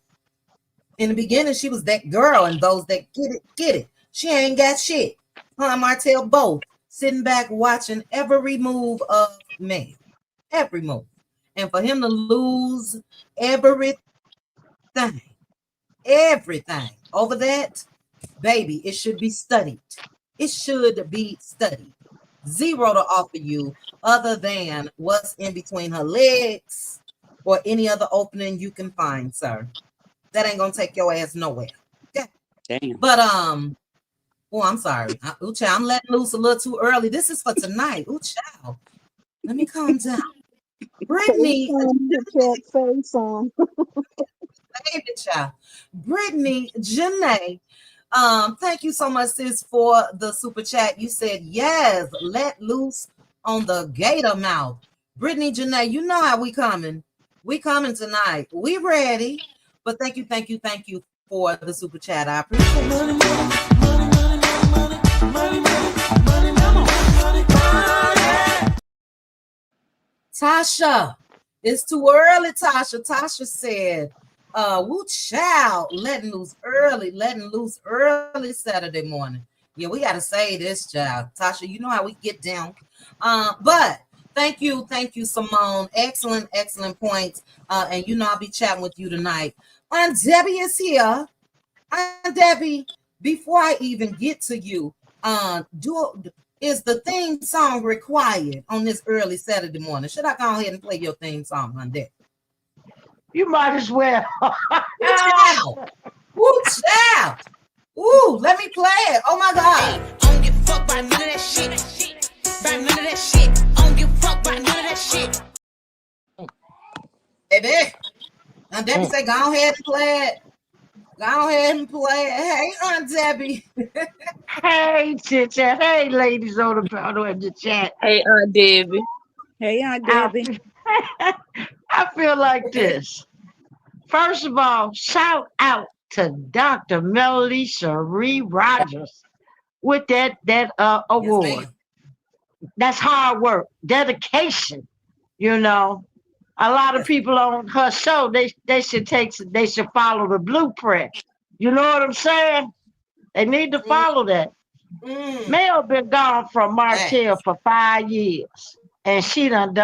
In the beginning, she was that girl, and those that get it. She ain't got shit. Her and Martell both sitting back watching every move of man. Every move. And for him to lose everything over that, baby, it should be studied. It should be studied. Zero to offer you other than what's in between her legs or any other opening you can find, sir. That ain't gonna take your ass nowhere. Okay. Damn. But oh, I'm sorry. I'm letting loose a little too early. This is for tonight. Ooh, child. Let me calm down. Brittany, baby child. Brittany Janae Thank you so much, sis, for the super chat. You said yes, let loose on the gator mouth. Brittany Janae, you know how we coming. We coming tonight. We ready. But thank you for the super chat. I appreciate it. Tasha, it's too early, Tasha. Tasha said, woo child, letting loose early Saturday morning. Yeah, we got to say this, child. Tasha, you know how we get down. But thank you, Simone. Excellent points. And you know I'll be chatting with you tonight. Aunt Debbie is here. Aunt Debbie, before I even get to you, is the theme song required on this early Saturday morning? Should I go ahead and play your theme song, Aunt Debbie? You might as well. Woo child. Ooh, let me play it. Oh my God. Hey, I don't give a fuck about none of that shit. About none of that shit. I don't give a fuck about none of that shit. Baby. Aunt Debbie say, go ahead and play it. Go ahead and play it. Hey, Aunt Debbie. Hey, Tita. Hey, ladies on the chat. Hey, Aunt Debbie. Hey, Aunt Debbie. I feel like this. First of all, shout out to Dr. Melody Sheree Rogers with that award. That's hard work, dedication. You know, a lot of people on her show, they should follow the blueprint. You know what I'm saying? They need to follow that. Mel been gone from Martell for 5 years, and she done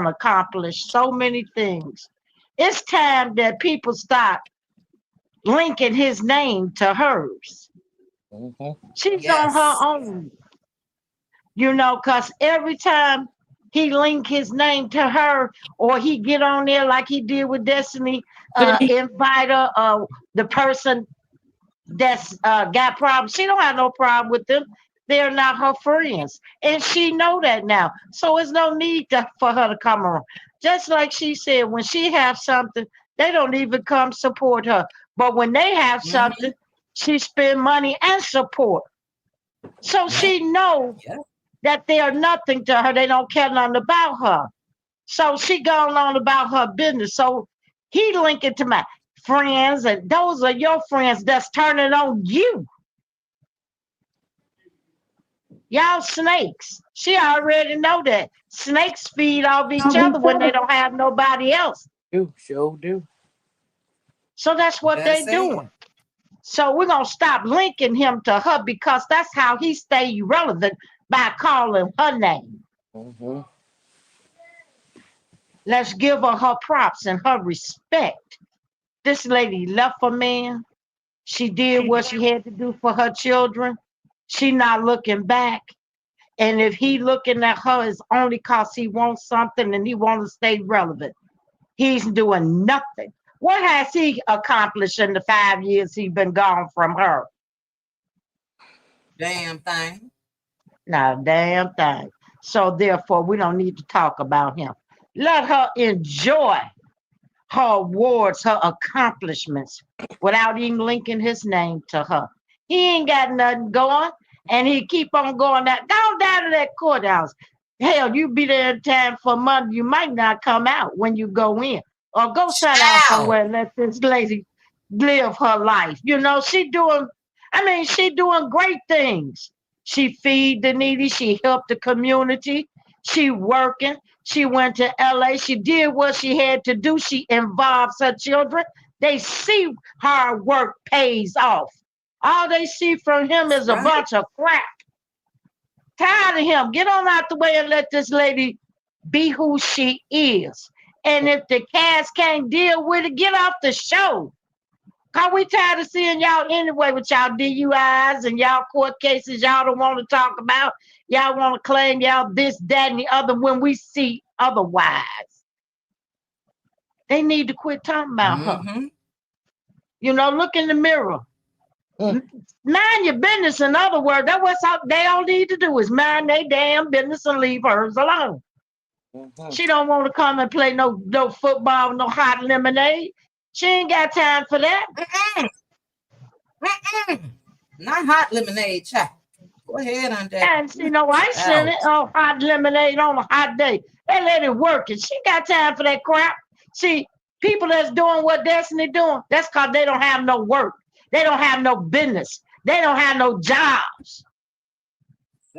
accomplished so many things. It's time that people start linking his name to hers. She's on her own. You know, because every time he link his name to her, or he get on there like he did with Destiny, invite her, the person that's got problems. She don't have no problem with them. They're not her friends, and she know that now. So there's no need for her to come around. Just like she said, when she have something, they don't even come support her. But when they have something, she spend money and support. So she know that they are nothing to her. They don't care nothing about her. So she going on about her business. So he linking to my friends, and those are your friends that's turning on you. Y'all snakes. She already know that. Snakes feed off each other when they don't have nobody else. Sure do. So that's what they doing. So we're going to stop linking him to her, because that's how he stay relevant, by calling her name. Let's give her props and her respect. This lady left a man. She did what she had to do for her children. She not looking back. And if he looking at her, it's only because he wants something and he wants to stay relevant. He's doing nothing. What has he accomplished in the 5 years he's been gone from her? Damn thing. Not a damn thing. So therefore, we don't need to talk about him. Let her enjoy her awards, her accomplishments, without even linking his name to her. He ain't got nothing going, and he keep on going down to that courthouse. Hell, you be there in time for Monday. You might not come out when you go in, or go sit down somewhere and let this lady live her life. You know, she doing great things. She feed the needy. She helped the community. She working. She went to LA. She did what she had to do. She involves her children. They see hard work pays off. All they see from him is a bunch of crap. Tired of him. Get on out the way and let this lady be who she is. And if the cast can't deal with it, get off the show. Cause we tired of seeing y'all anyway with y'all DUIs and y'all court cases y'all don't want to talk about. Y'all want to claim y'all this, that, and the other when we see otherwise. They need to quit talking about her. You know, look in the mirror. Mind your business. In other words, that's what they all need to do, is mind their damn business and leave hers alone. She don't want to come and play no football, no hot lemonade. She ain't got time for that. Not hot lemonade, child. Go ahead on that. And you know, I sent it hot lemonade on a hot day. That lady working. She got time for that crap. See, people that's doing what Destiny doing, that's because they don't have no work. They don't have no business. They don't have no jobs.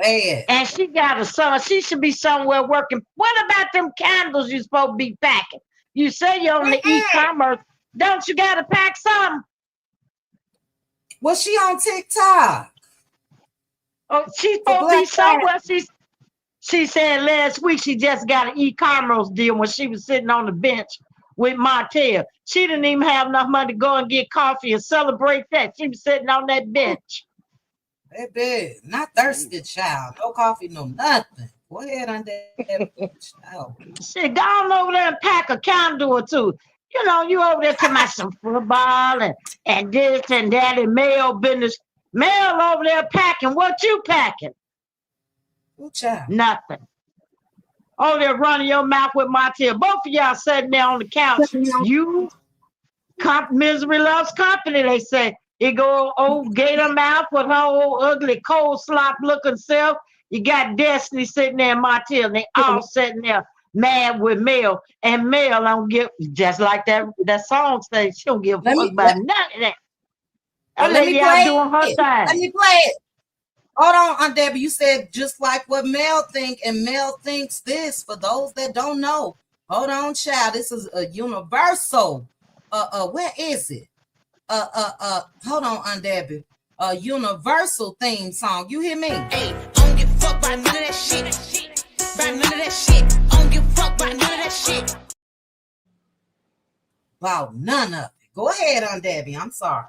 Say it. And she got a son. She should be somewhere working. What about them candles you supposed to be packing? You say you're on the e-commerce. Don't you got to pack some? Was she on TikTok? Oh, she's supposed to be somewhere. She said last week she just got an e-commerce deal when she was sitting on the bench with Martell. She didn't even have enough money to go and get coffee and celebrate that. She was sitting on that bench. Baby, not thirsty, child. No coffee, no nothing. Go ahead on that child. Shit, go on over there and pack a candle or two. You know, you over there talking about some football and this and that and mail business. Mail over there packing. What you packing? Nothing. Over there running your mouth with Martell. Both of y'all sitting there on the couch. You, misery loves company, they say. You go old gator mouth with her old ugly cold slop looking self. You got Destiny sitting there and Martell. And they all sitting there mad with Mel. And Mel don't give, just like that song says, she don't give a fuck about none of that. That lady out doing her thing. Let me play it. Hold on, Aunt Debbie. You said just like what Mel think, and Mel thinks this. For those that don't know, hold on, child. This is a universal. Where is it? Hold on, Aunt Debbie. A universal theme song. You hear me? Hey, I don't give a fuck about none of that shit. About none of that shit. I don't give a fuck about none of that shit. About none of it. Go ahead, Aunt Debbie. I'm sorry.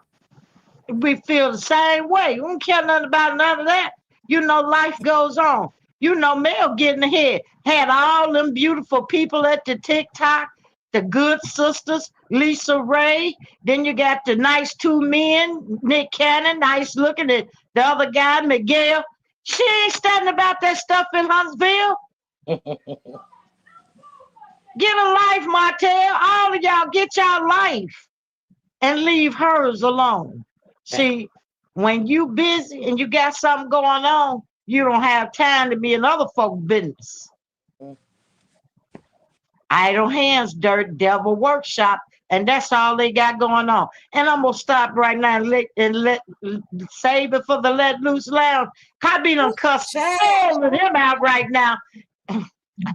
We feel the same way. We don't care nothing about none of that. You know, life goes on. You know, Mel getting ahead. Had all them beautiful people at the TikTok, the good sisters, Lisa Ray. Then you got the nice two men, Nick Cannon, nice looking at the other guy, Miguel. She ain't studying about that stuff in Huntsville. Get a life, Martell. All of y'all, get y'all life and leave hers alone. See, when you busy and you got something going on, you don't have time to be in other folks' business. Idle hands, dirt, devil workshop, and that's all they got going on. And I'm gonna stop right now and let save it for the Let Loose Lounge. I be done cussed all of them out right now.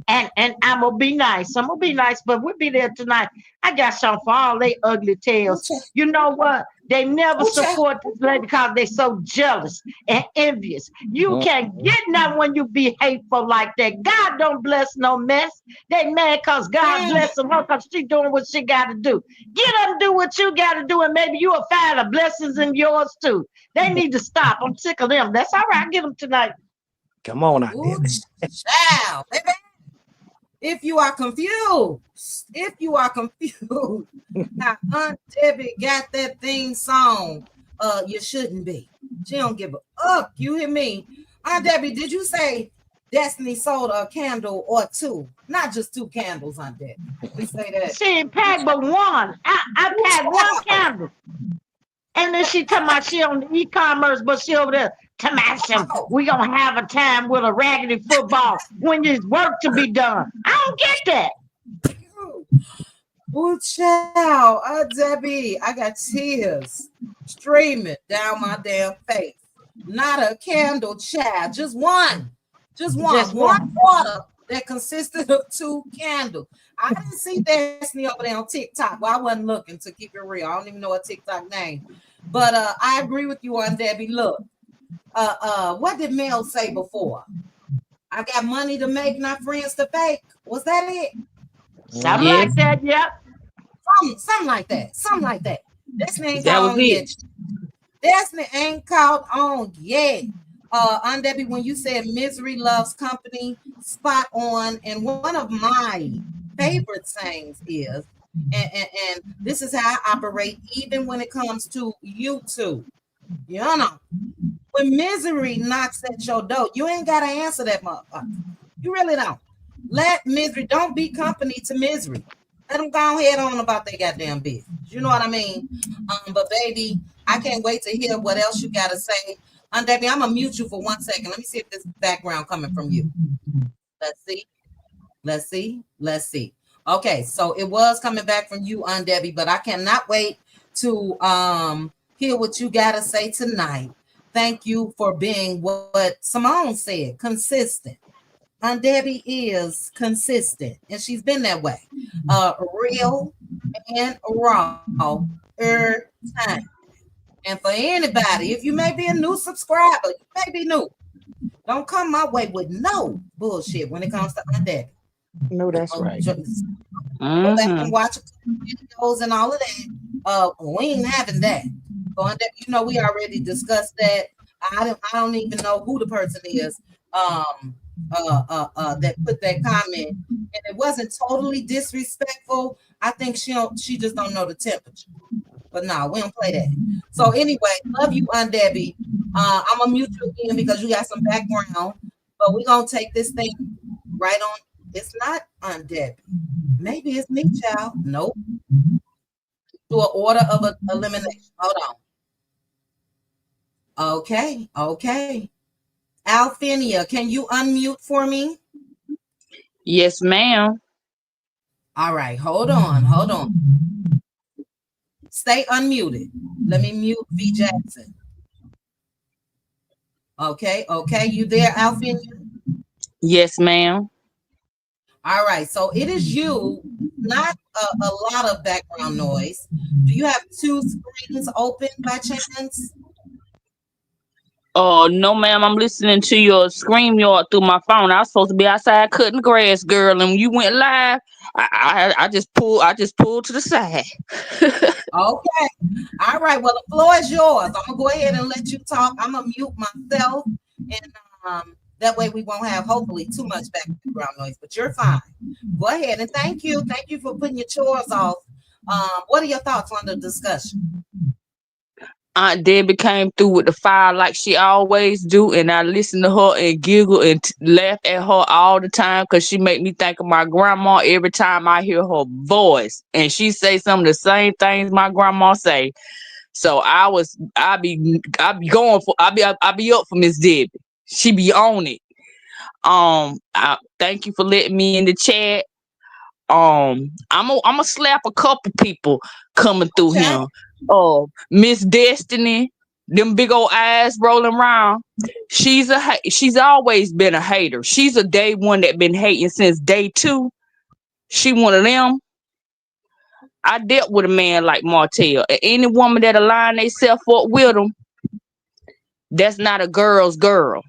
And I'm gonna be nice. I'm gonna be nice, but we'll be there tonight. I got something for all they ugly tails. You know what? They never support this lady because they so jealous and envious. You can't get nothing when you be hateful like that. God don't bless no mess. They mad because God blessing her because she doing what she got to do. Get up and do what you got to do, and maybe you'll find the blessings in yours too. They need to stop. I'm sick of them. That's all right. I'll get them tonight. Come on out there. Child, baby. If you are confused, now Aunt Debbie got that theme song, you shouldn't be. She don't give a fuck. You hear me? Aunt Debbie, did you say Destiny sold a candle or two? Not just two candles, Aunt Debbie. We say that. She ain't packed but one. I packed one candle. And then she talking about she on the e-commerce, but she over there we gonna have a time with a raggedy football when there's work to be done. I don't get that. Oh, child, Debbie, I got tears streaming down my damn face. Not a candle, child, just one water that consisted of two candles. I didn't see Destiny over there on TikTok. Well, I wasn't looking, to keep it real. I don't even know a TikTok name, but I agree with you on Debbie. Look. What did Mel say before? I got money to make, not friends to fake. Was that it? Something like that, yep. Something like that. Something like that. Destiny ain't That caught was on it. yet. Destiny ain't caught on yet. Aunt Debbie, when you said misery loves company, spot on. And one of my favorite sayings is, and this is how I operate, even when it comes to YouTube. You know, when misery knocks at your door, you ain't got to answer that motherfucker. You really don't. Let misery, don't be company to misery. Let them go ahead on about their goddamn business. You know what I mean? But baby, I can't wait to hear what else you got to say. Debbie, I'm going to mute you for 1 second. Let me see if this background coming from you. Let's see. Okay, so it was coming back from you, Debbie, but I cannot wait to hear what you got to say tonight. Thank you for being what Simone said, consistent. Debbie is consistent, and she's been that way. Real and raw every time. And for anybody, if you may be a new subscriber, you may be new. Don't come my way with no bullshit when it comes to Debbie. No, that's right. Go back and watch videos and all of that. We ain't having that. You know, we already discussed that. I don't even know who the person is that put that comment, and it wasn't totally disrespectful. I think she just don't know the temperature. But no, we don't play that. So anyway, love you, Debbie. I'm gonna mute you again because you got some background, but we're gonna take this thing right on. It's not Debbie. Maybe it's me, child. Nope. Do an order of elimination. Hold on. Okay. Alfinia, can you unmute for me? Yes, ma'am. All right, hold on. Stay unmuted. Let me mute V Jackson. Okay. You there, Alfinia? Yes, ma'am. All right, so it is you, not a lot of background noise. Do you have 2 screens open by chance? Oh, no, ma'am. I'm listening to your scream yard through my phone. I was supposed to be outside cutting grass, girl. And when you went live, I just pulled to the side. Okay. All right. Well, the floor is yours. I'm gonna go ahead and let you talk. I'm gonna mute myself, and that way we won't have hopefully too much background noise. But you're fine. Go ahead and thank you for putting your chores off. What are your thoughts on the discussion? Aunt Debbie came through with the fire like she always do, and I listen to her and giggle and laugh at her all the time because she make me think of my grandma every time I hear her voice, and she say some of the same things my grandma say. So I be up for Miss Debbie. She be on it. I thank you for letting me in the chat. I'm gonna slap a couple people coming through here. Miss Destiny, them big old eyes rolling around. She's always been a hater. She's a day one that been hating since day 2. She one of them. I dealt with a man like Martell. Any woman that align themselves up with him, that's not a girl's girl.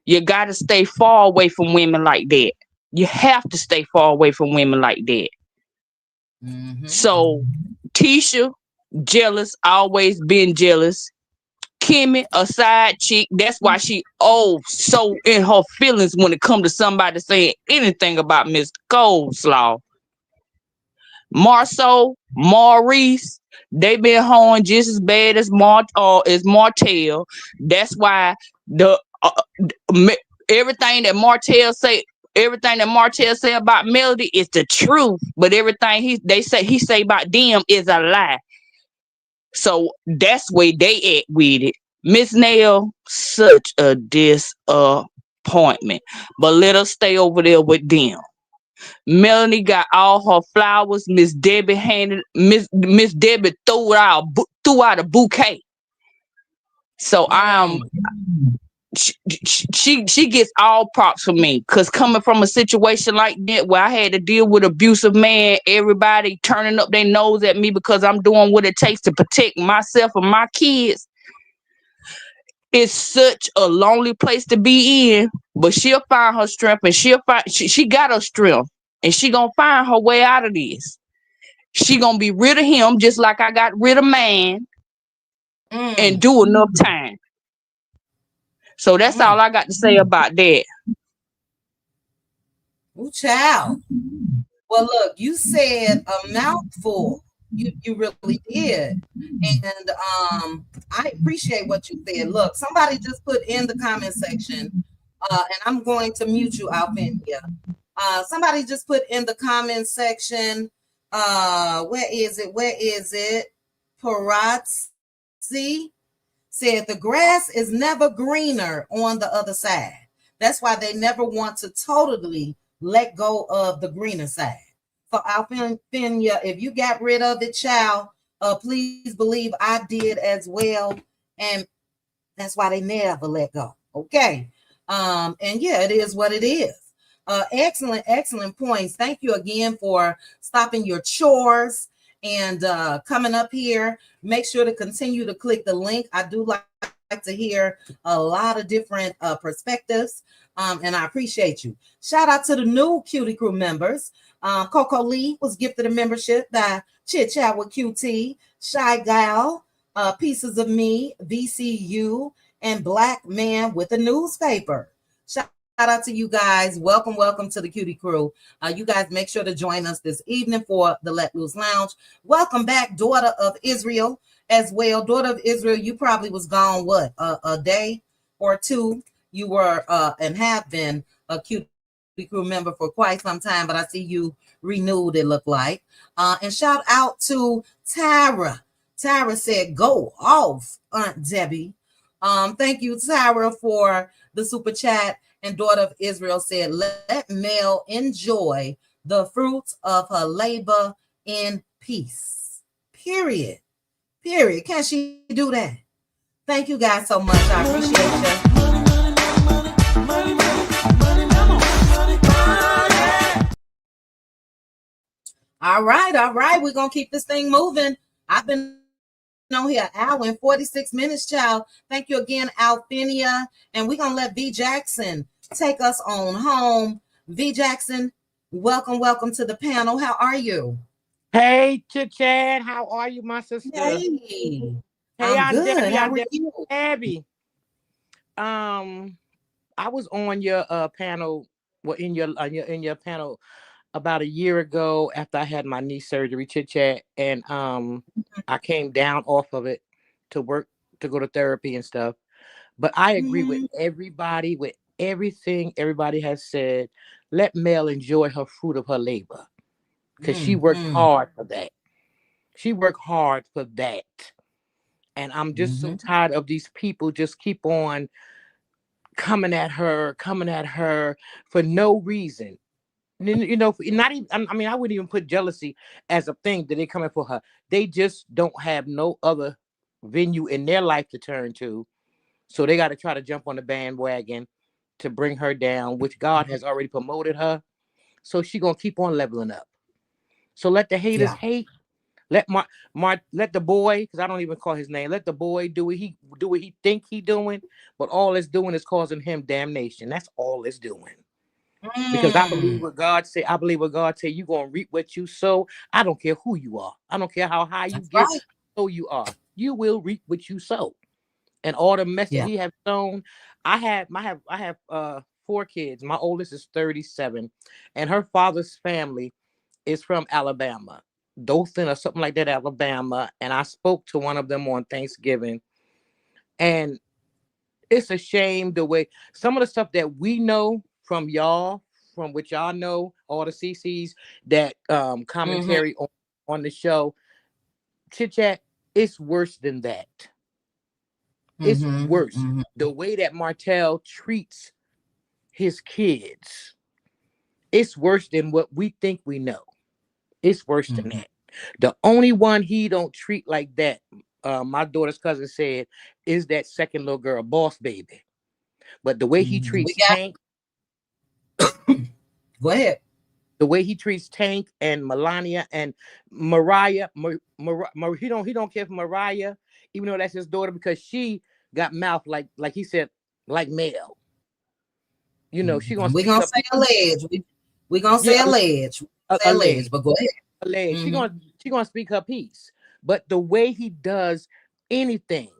You gotta stay far away from women like that. You have to stay far away from women like that. So Tisha, jealous, always been jealous. Kimmy, a side chick. That's why she so in her feelings when it come to somebody saying anything about Miss Coleslaw. Marceau, Maurice, they been hoeing just as bad as Martell. That's why everything that Martell say about Melody is the truth, but everything he say about them is a lie. So that's where they at with it. Miss Nail, such a disappointment, but let us stay over there with them. Melanie got all her flowers. Miss Debbie threw out a bouquet. So she gets all props from me, because coming from a situation like that where I had to deal with abusive man, everybody turning up their nose at me because I'm doing what it takes to protect myself and my kids. It's such a lonely place to be in, but she'll find her strength, and she got her strength, and she gonna find her way out of this. She gonna be rid of him just like I got rid of man and do enough time. So that's all I got to say about that. Ooh, child. Well, look, you said a mouthful. You really did. And I appreciate what you said. Look, somebody just put in the comment section, and I'm going to mute you out in here. Somebody just put in the comment section, where is it? Paratsi Z said the grass is never greener on the other side. That's why they never want to totally let go of the greener side. So Alfinia, if you got rid of it, child, please believe I did as well. And that's why they never let go. Okay. And yeah, it is what it is. Excellent points. Thank you again for stopping your chores and coming up here. Make sure to continue to click the link. I do like to hear a lot of different perspectives, and I appreciate you. Shout out to the new Cutie Crew members. Coco Lee was gifted a membership by Chit Chat with QT, Shy Gal, Pieces of Me, VCU, and Black Man with a Newspaper. Shout out to you guys. Welcome to the Cutie Crew. You guys make sure to join us this evening for the Let Loose Lounge. Welcome back, Daughter of Israel, as well. Daughter of Israel, you probably was gone, what, a day or two? You were and have been a Cutie Crew member for quite some time, but I see you renewed, it looked like. And shout out to Tara. Tara said, go off, Aunt Debbie. Thank you, Tara, for the super chat. And Daughter of Israel said, let Mel enjoy the fruits of her labor in peace. Period. Can she do that? Thank you guys so much. I appreciate you. All right. We're going to keep this thing moving. I've been on here an hour and 46 minutes, child. Thank you again, Alfinia. And we're going to let V Jackson take us on home. V Jackson, welcome to the panel. How are you? Hey, Chit Chat. How are you, my sister? Hey, I'm good. Debbie. How are you? Abby. I was on your panel, well, in your panel about a year ago after I had my knee surgery, Chit Chat, and I came down off of it to go to therapy and stuff. But I agree with everybody, with everything everybody has said. Let Mel enjoy her fruit of her labor, because she worked hard for that. She worked hard for that. And I'm just so tired of these people just keep on coming at her for no reason. You know, not even, I mean, I wouldn't even put jealousy as a thing that they're coming for her. They just don't have no other venue in their life to turn to. So they got to try to jump on the bandwagon to bring her down, which God has already promoted her. So she's going to keep on leveling up. So let the haters hate. Let let the boy, because I don't even call his name, let the boy do what he think he doing, but all it's doing is causing him damnation. That's all it's doing. Because I believe what God said. I believe what God said. You're gonna reap what you sow. I don't care who you are. I don't care how high you get. Who you are, you will reap what you sow. And all the mess that he has sown. I have 4 kids. My oldest is 37, and her father's family is from Alabama, Dothan or something like that, Alabama. And I spoke to one of them on Thanksgiving, and it's a shame the way some of the stuff that we know from y'all, from which y'all know, all the CCs that commentary on the show, Chit Chat, it's worse than that. It's worse. The way that Martell treats his kids, it's worse than what we think we know. It's worse than that. The only one he don't treat like that, my daughter's cousin said, is that second little girl, Boss Baby. But the way he treats Tank, go ahead. The way he treats Tank and Melania and Mariah, he don't care for Mariah, even though that's his daughter, because she got mouth like he said, like Mel. You know, she gonna. We're gonna say alleged. We're gonna say alleged. Alleged, but go ahead. Alleged. She gonna speak her piece. But the way he does anything,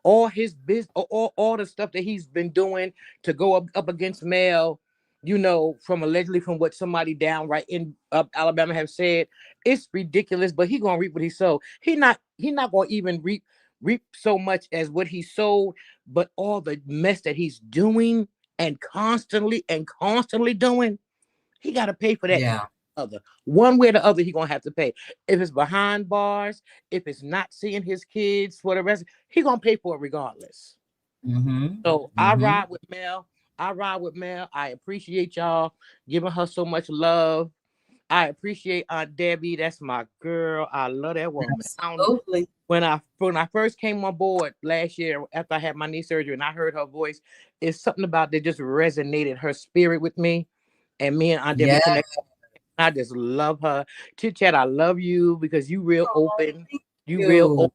all his business, all the stuff that he's been doing to go up against Mel, you know, from allegedly from what somebody downright in Alabama have said, it's ridiculous. But he gonna reap what he sowed. He not gonna even reap so much as what he sowed, but all the mess that he's doing and constantly doing, he got to pay for that other. One way or the other, he gonna have to pay. If it's behind bars, if it's not seeing his kids for the rest, he gonna pay for it regardless. So I ride with Mel. I appreciate y'all giving her so much love. I appreciate Aunt Debbie. That's my girl. I love that woman. Absolutely. When I first came on board last year after I had my knee surgery and I heard her voice, it's something about that just resonated her spirit with me. And me and Aunt Debbie connected. I just love her. Chit Chat, I love you because you real open. You real open.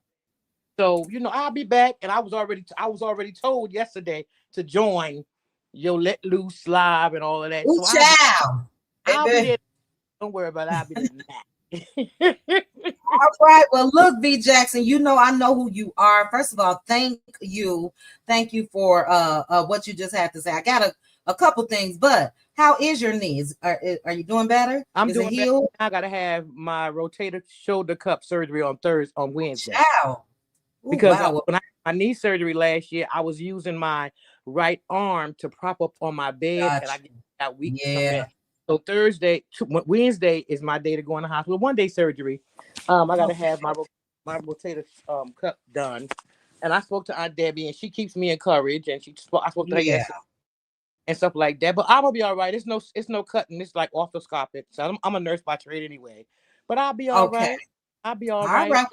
So, I'll be back. And I was already told yesterday to join your Let Loose Live and all of that. So I'll be there. Don't worry about it. I'll be there. All right. Well, look, V Jackson, I know who you are. First of all, thank you. Thank you for what you just had to say. I got a couple things, but how is your knees? Are you doing better? I'm is doing it healed? better. I gotta have my rotator shoulder cup surgery on Wednesday. Wow. Because when I had my knee surgery last year, I was using my right arm to prop up on my bed, and I got weak from that. So Wednesday is my day to go in the hospital. 1 day surgery. I gotta have my rotator cup done. And I spoke to Aunt Debbie, and she keeps me encouraged. And I spoke to her yesterday and stuff like that. But I'm gonna be all right. It's no cutting. It's like orthoscopic. So I'm a nurse by trade anyway. But I'll be all right. I'll be all right. All right.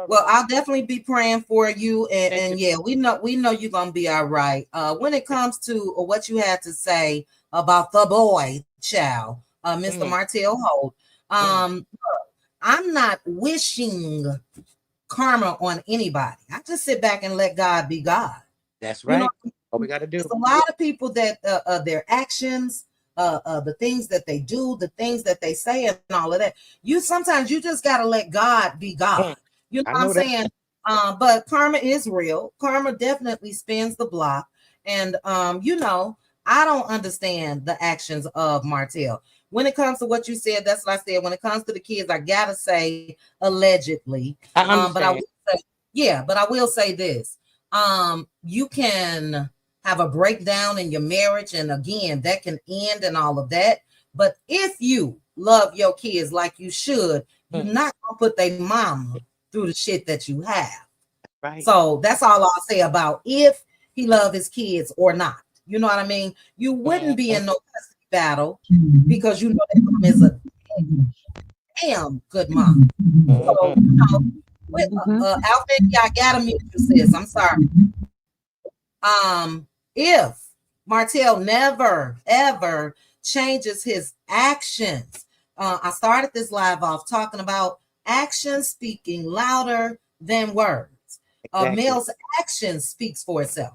Well, I'll definitely be praying for you, and yeah, we know you're gonna be all right. When it comes to what you had to say about the boy child, Mr. Martell Holt, I'm not wishing karma on anybody. I just sit back and let God be God. That's right. All we got to do. There's a lot of people that their actions, the things that they do, the things that they say, and all of that. Sometimes you just gotta let God be God. You know what I'm saying? But karma is real. Karma definitely spins the block. And I don't understand the actions of Martell. When it comes to what you said, that's what I said. When it comes to the kids, I gotta say allegedly. But I will say this. You can have a breakdown in your marriage, and again, that can end and all of that. But if you love your kids like you should, you're not gonna put their mama through the shit that you have. Right. So that's all I'll say about if he love his kids or not. You know what I mean? You wouldn't be in no custody battle because you know that mom is a damn good mom. So, Alvin, I gotta mute you, sis. I'm sorry. If Martell never ever changes his actions, I started this live off talking about actions speaking louder than words. Mel's action speaks for itself.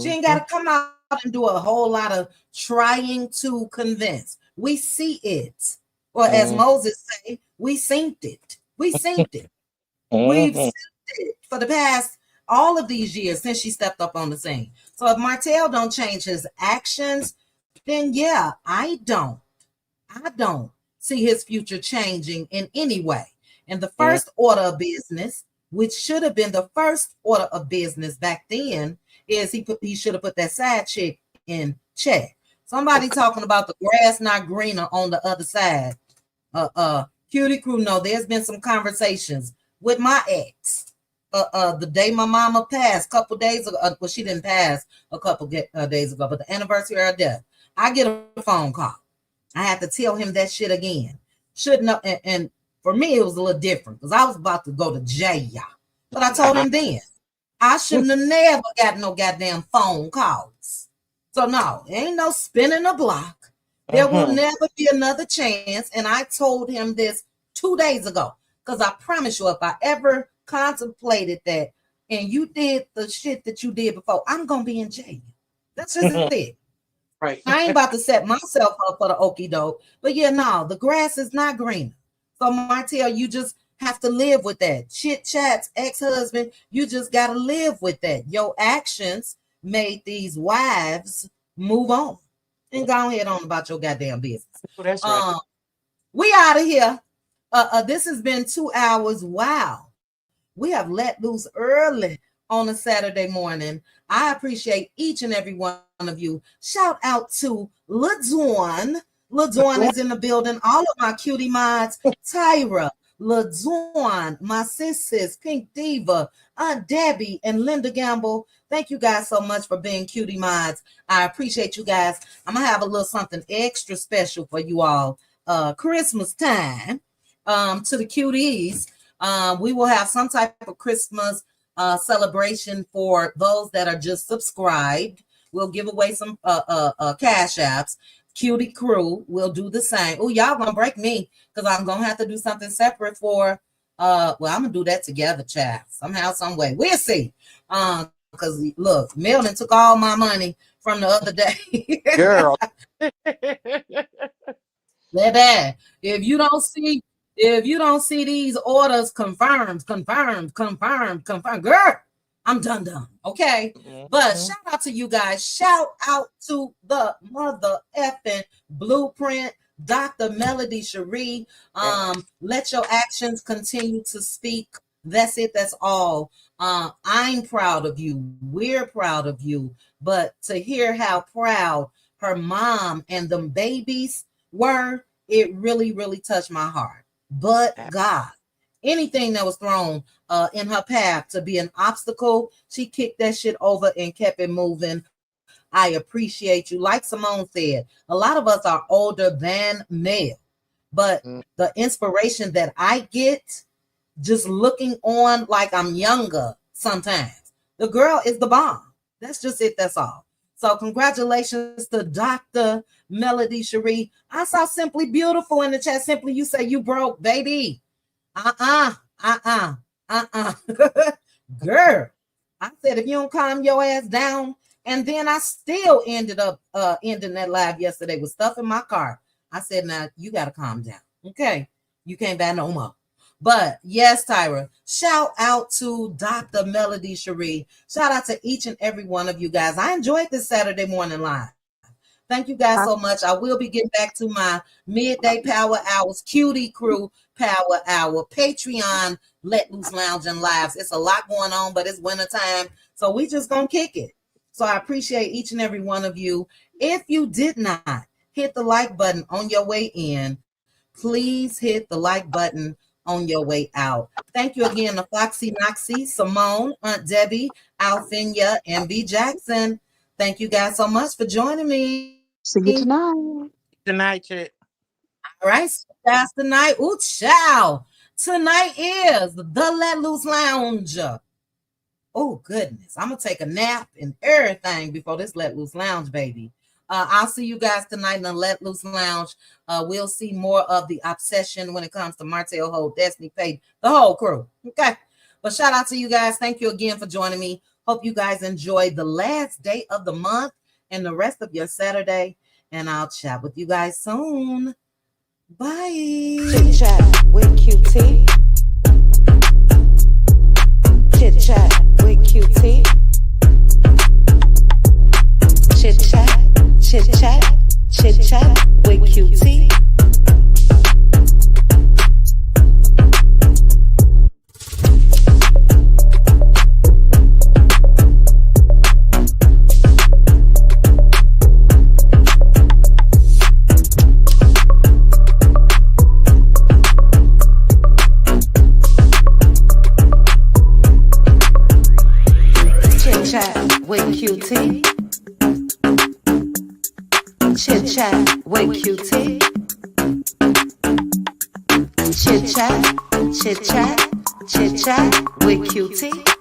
She ain't got to come out and do a whole lot of trying to convince. We see it. Or as Moses say, we synced it. We synced it. We've synced it for the past all of these years since she stepped up on the scene. So if Martell don't change his actions, then yeah, I don't see his future changing in any way. And the first order of business, which should have been the first order of business back then, is he should have put that side chick in check. Somebody talking about the grass not greener on the other side. Cutie crew, no, there's been some conversations with my ex. The day my mama passed, a couple days ago, well, she didn't pass a couple days ago, but the anniversary of her death, I get a phone call. I had to tell him that shit again. Shouldn't have, and for me, it was a little different because I was about to go to jail. But I told him then, I shouldn't have never got no goddamn phone calls. So no, ain't no spinning a block. There will never be another chance. And I told him this 2 days ago because I promise you, if I ever contemplated that and you did the shit that you did before, I'm going to be in jail. That's just it. Right. I ain't about to set myself up for the okie doke. But yeah, no, the grass is not greener. So Martell, you just have to live with that. Chit chats, ex-husband, you just got to live with that. Your actions made these wives move on. And go ahead on about your goddamn business. Oh, that's right. We out of here. This has been 2 hours. Wow. We have let loose early on a Saturday morning. I appreciate each and every one of you. Shout out to LaDawn. LaDawn is in the building. All of my cutie mods, Tyra, LaDawn, my sisters, Pink Diva, Aunt Debbie, and Linda Gamble. Thank you guys so much for being cutie mods. I appreciate you guys. I'm gonna have a little something extra special for you all. Christmas time. To the cuties. We will have some type of Christmas celebration for those that are just subscribed. We'll give away some cash apps. Cutie crew will do the same. Oh, y'all gonna break me because I'm gonna have to do something separate for well, I'm gonna do that together, child. Somehow, some way. We'll see. Because look, Milton took all my money from the other day. Girl. Baby, if you don't see these orders confirmed, girl, I'm done. Okay. But shout out to you guys. Shout out to the mother effing blueprint, Dr. Melody Sheree. Let your actions continue to speak. That's it. That's all. I'm proud of you. We're proud of you. But to hear how proud her mom and them babies were, it really, really touched my heart. But God, anything that was thrown in her path to be an obstacle, she kicked that shit over and kept it moving. I appreciate you. Like Simone said, a lot of us are older than male, but the inspiration that I get just looking on like I'm younger sometimes. The girl is the bomb. That's just it. That's all. So congratulations to Dr. Melody Sheree. I saw Simply Beautiful in the chat. Simply, you say you broke, baby. Girl, I said, if you don't calm your ass down, and then I still ended up ending that live yesterday with stuff in my car. I said, now you got to calm down. Okay. You can't buy no more. But yes, Tyra, shout out to Dr. Melody Sheree. Shout out to each and every one of you guys. I enjoyed this Saturday morning live. Thank you guys so much. I will be getting back to my midday power hours, cutie crew power hour, Patreon, Let Loose Lounge and lives. It's a lot going on, but it's wintertime. So we just gonna kick it. So I appreciate each and every one of you. If you did not hit the like button on your way in, please hit the like button on your way out. Thank you again to Foxy Noxie, Simone, Aunt Debbie, Alfinia, and B. Jackson. Thank you guys so much for joining me. See you tonight. Tonight, chick. All right, so that's tonight. Ooh, child. Tonight is the Let Loose Lounge. Oh, goodness. I'm going to take a nap and everything before this Let Loose Lounge, baby. I'll see you guys tonight in the Let Loose Lounge. We'll see more of the obsession when it comes to Martell Holt, Destiny Payton, the whole crew. Okay. But shout out to you guys. Thank you again for joining me. Hope you guys enjoy the last day of the month and the rest of your Saturday. And I'll chat with you guys soon. Bye. Chit chat with QT. Chit chat with QT. Chit chat, chit chat, chit chat with QT. With QT. Chit chat with QT. Chit chat, chit chat, chit chat with QT.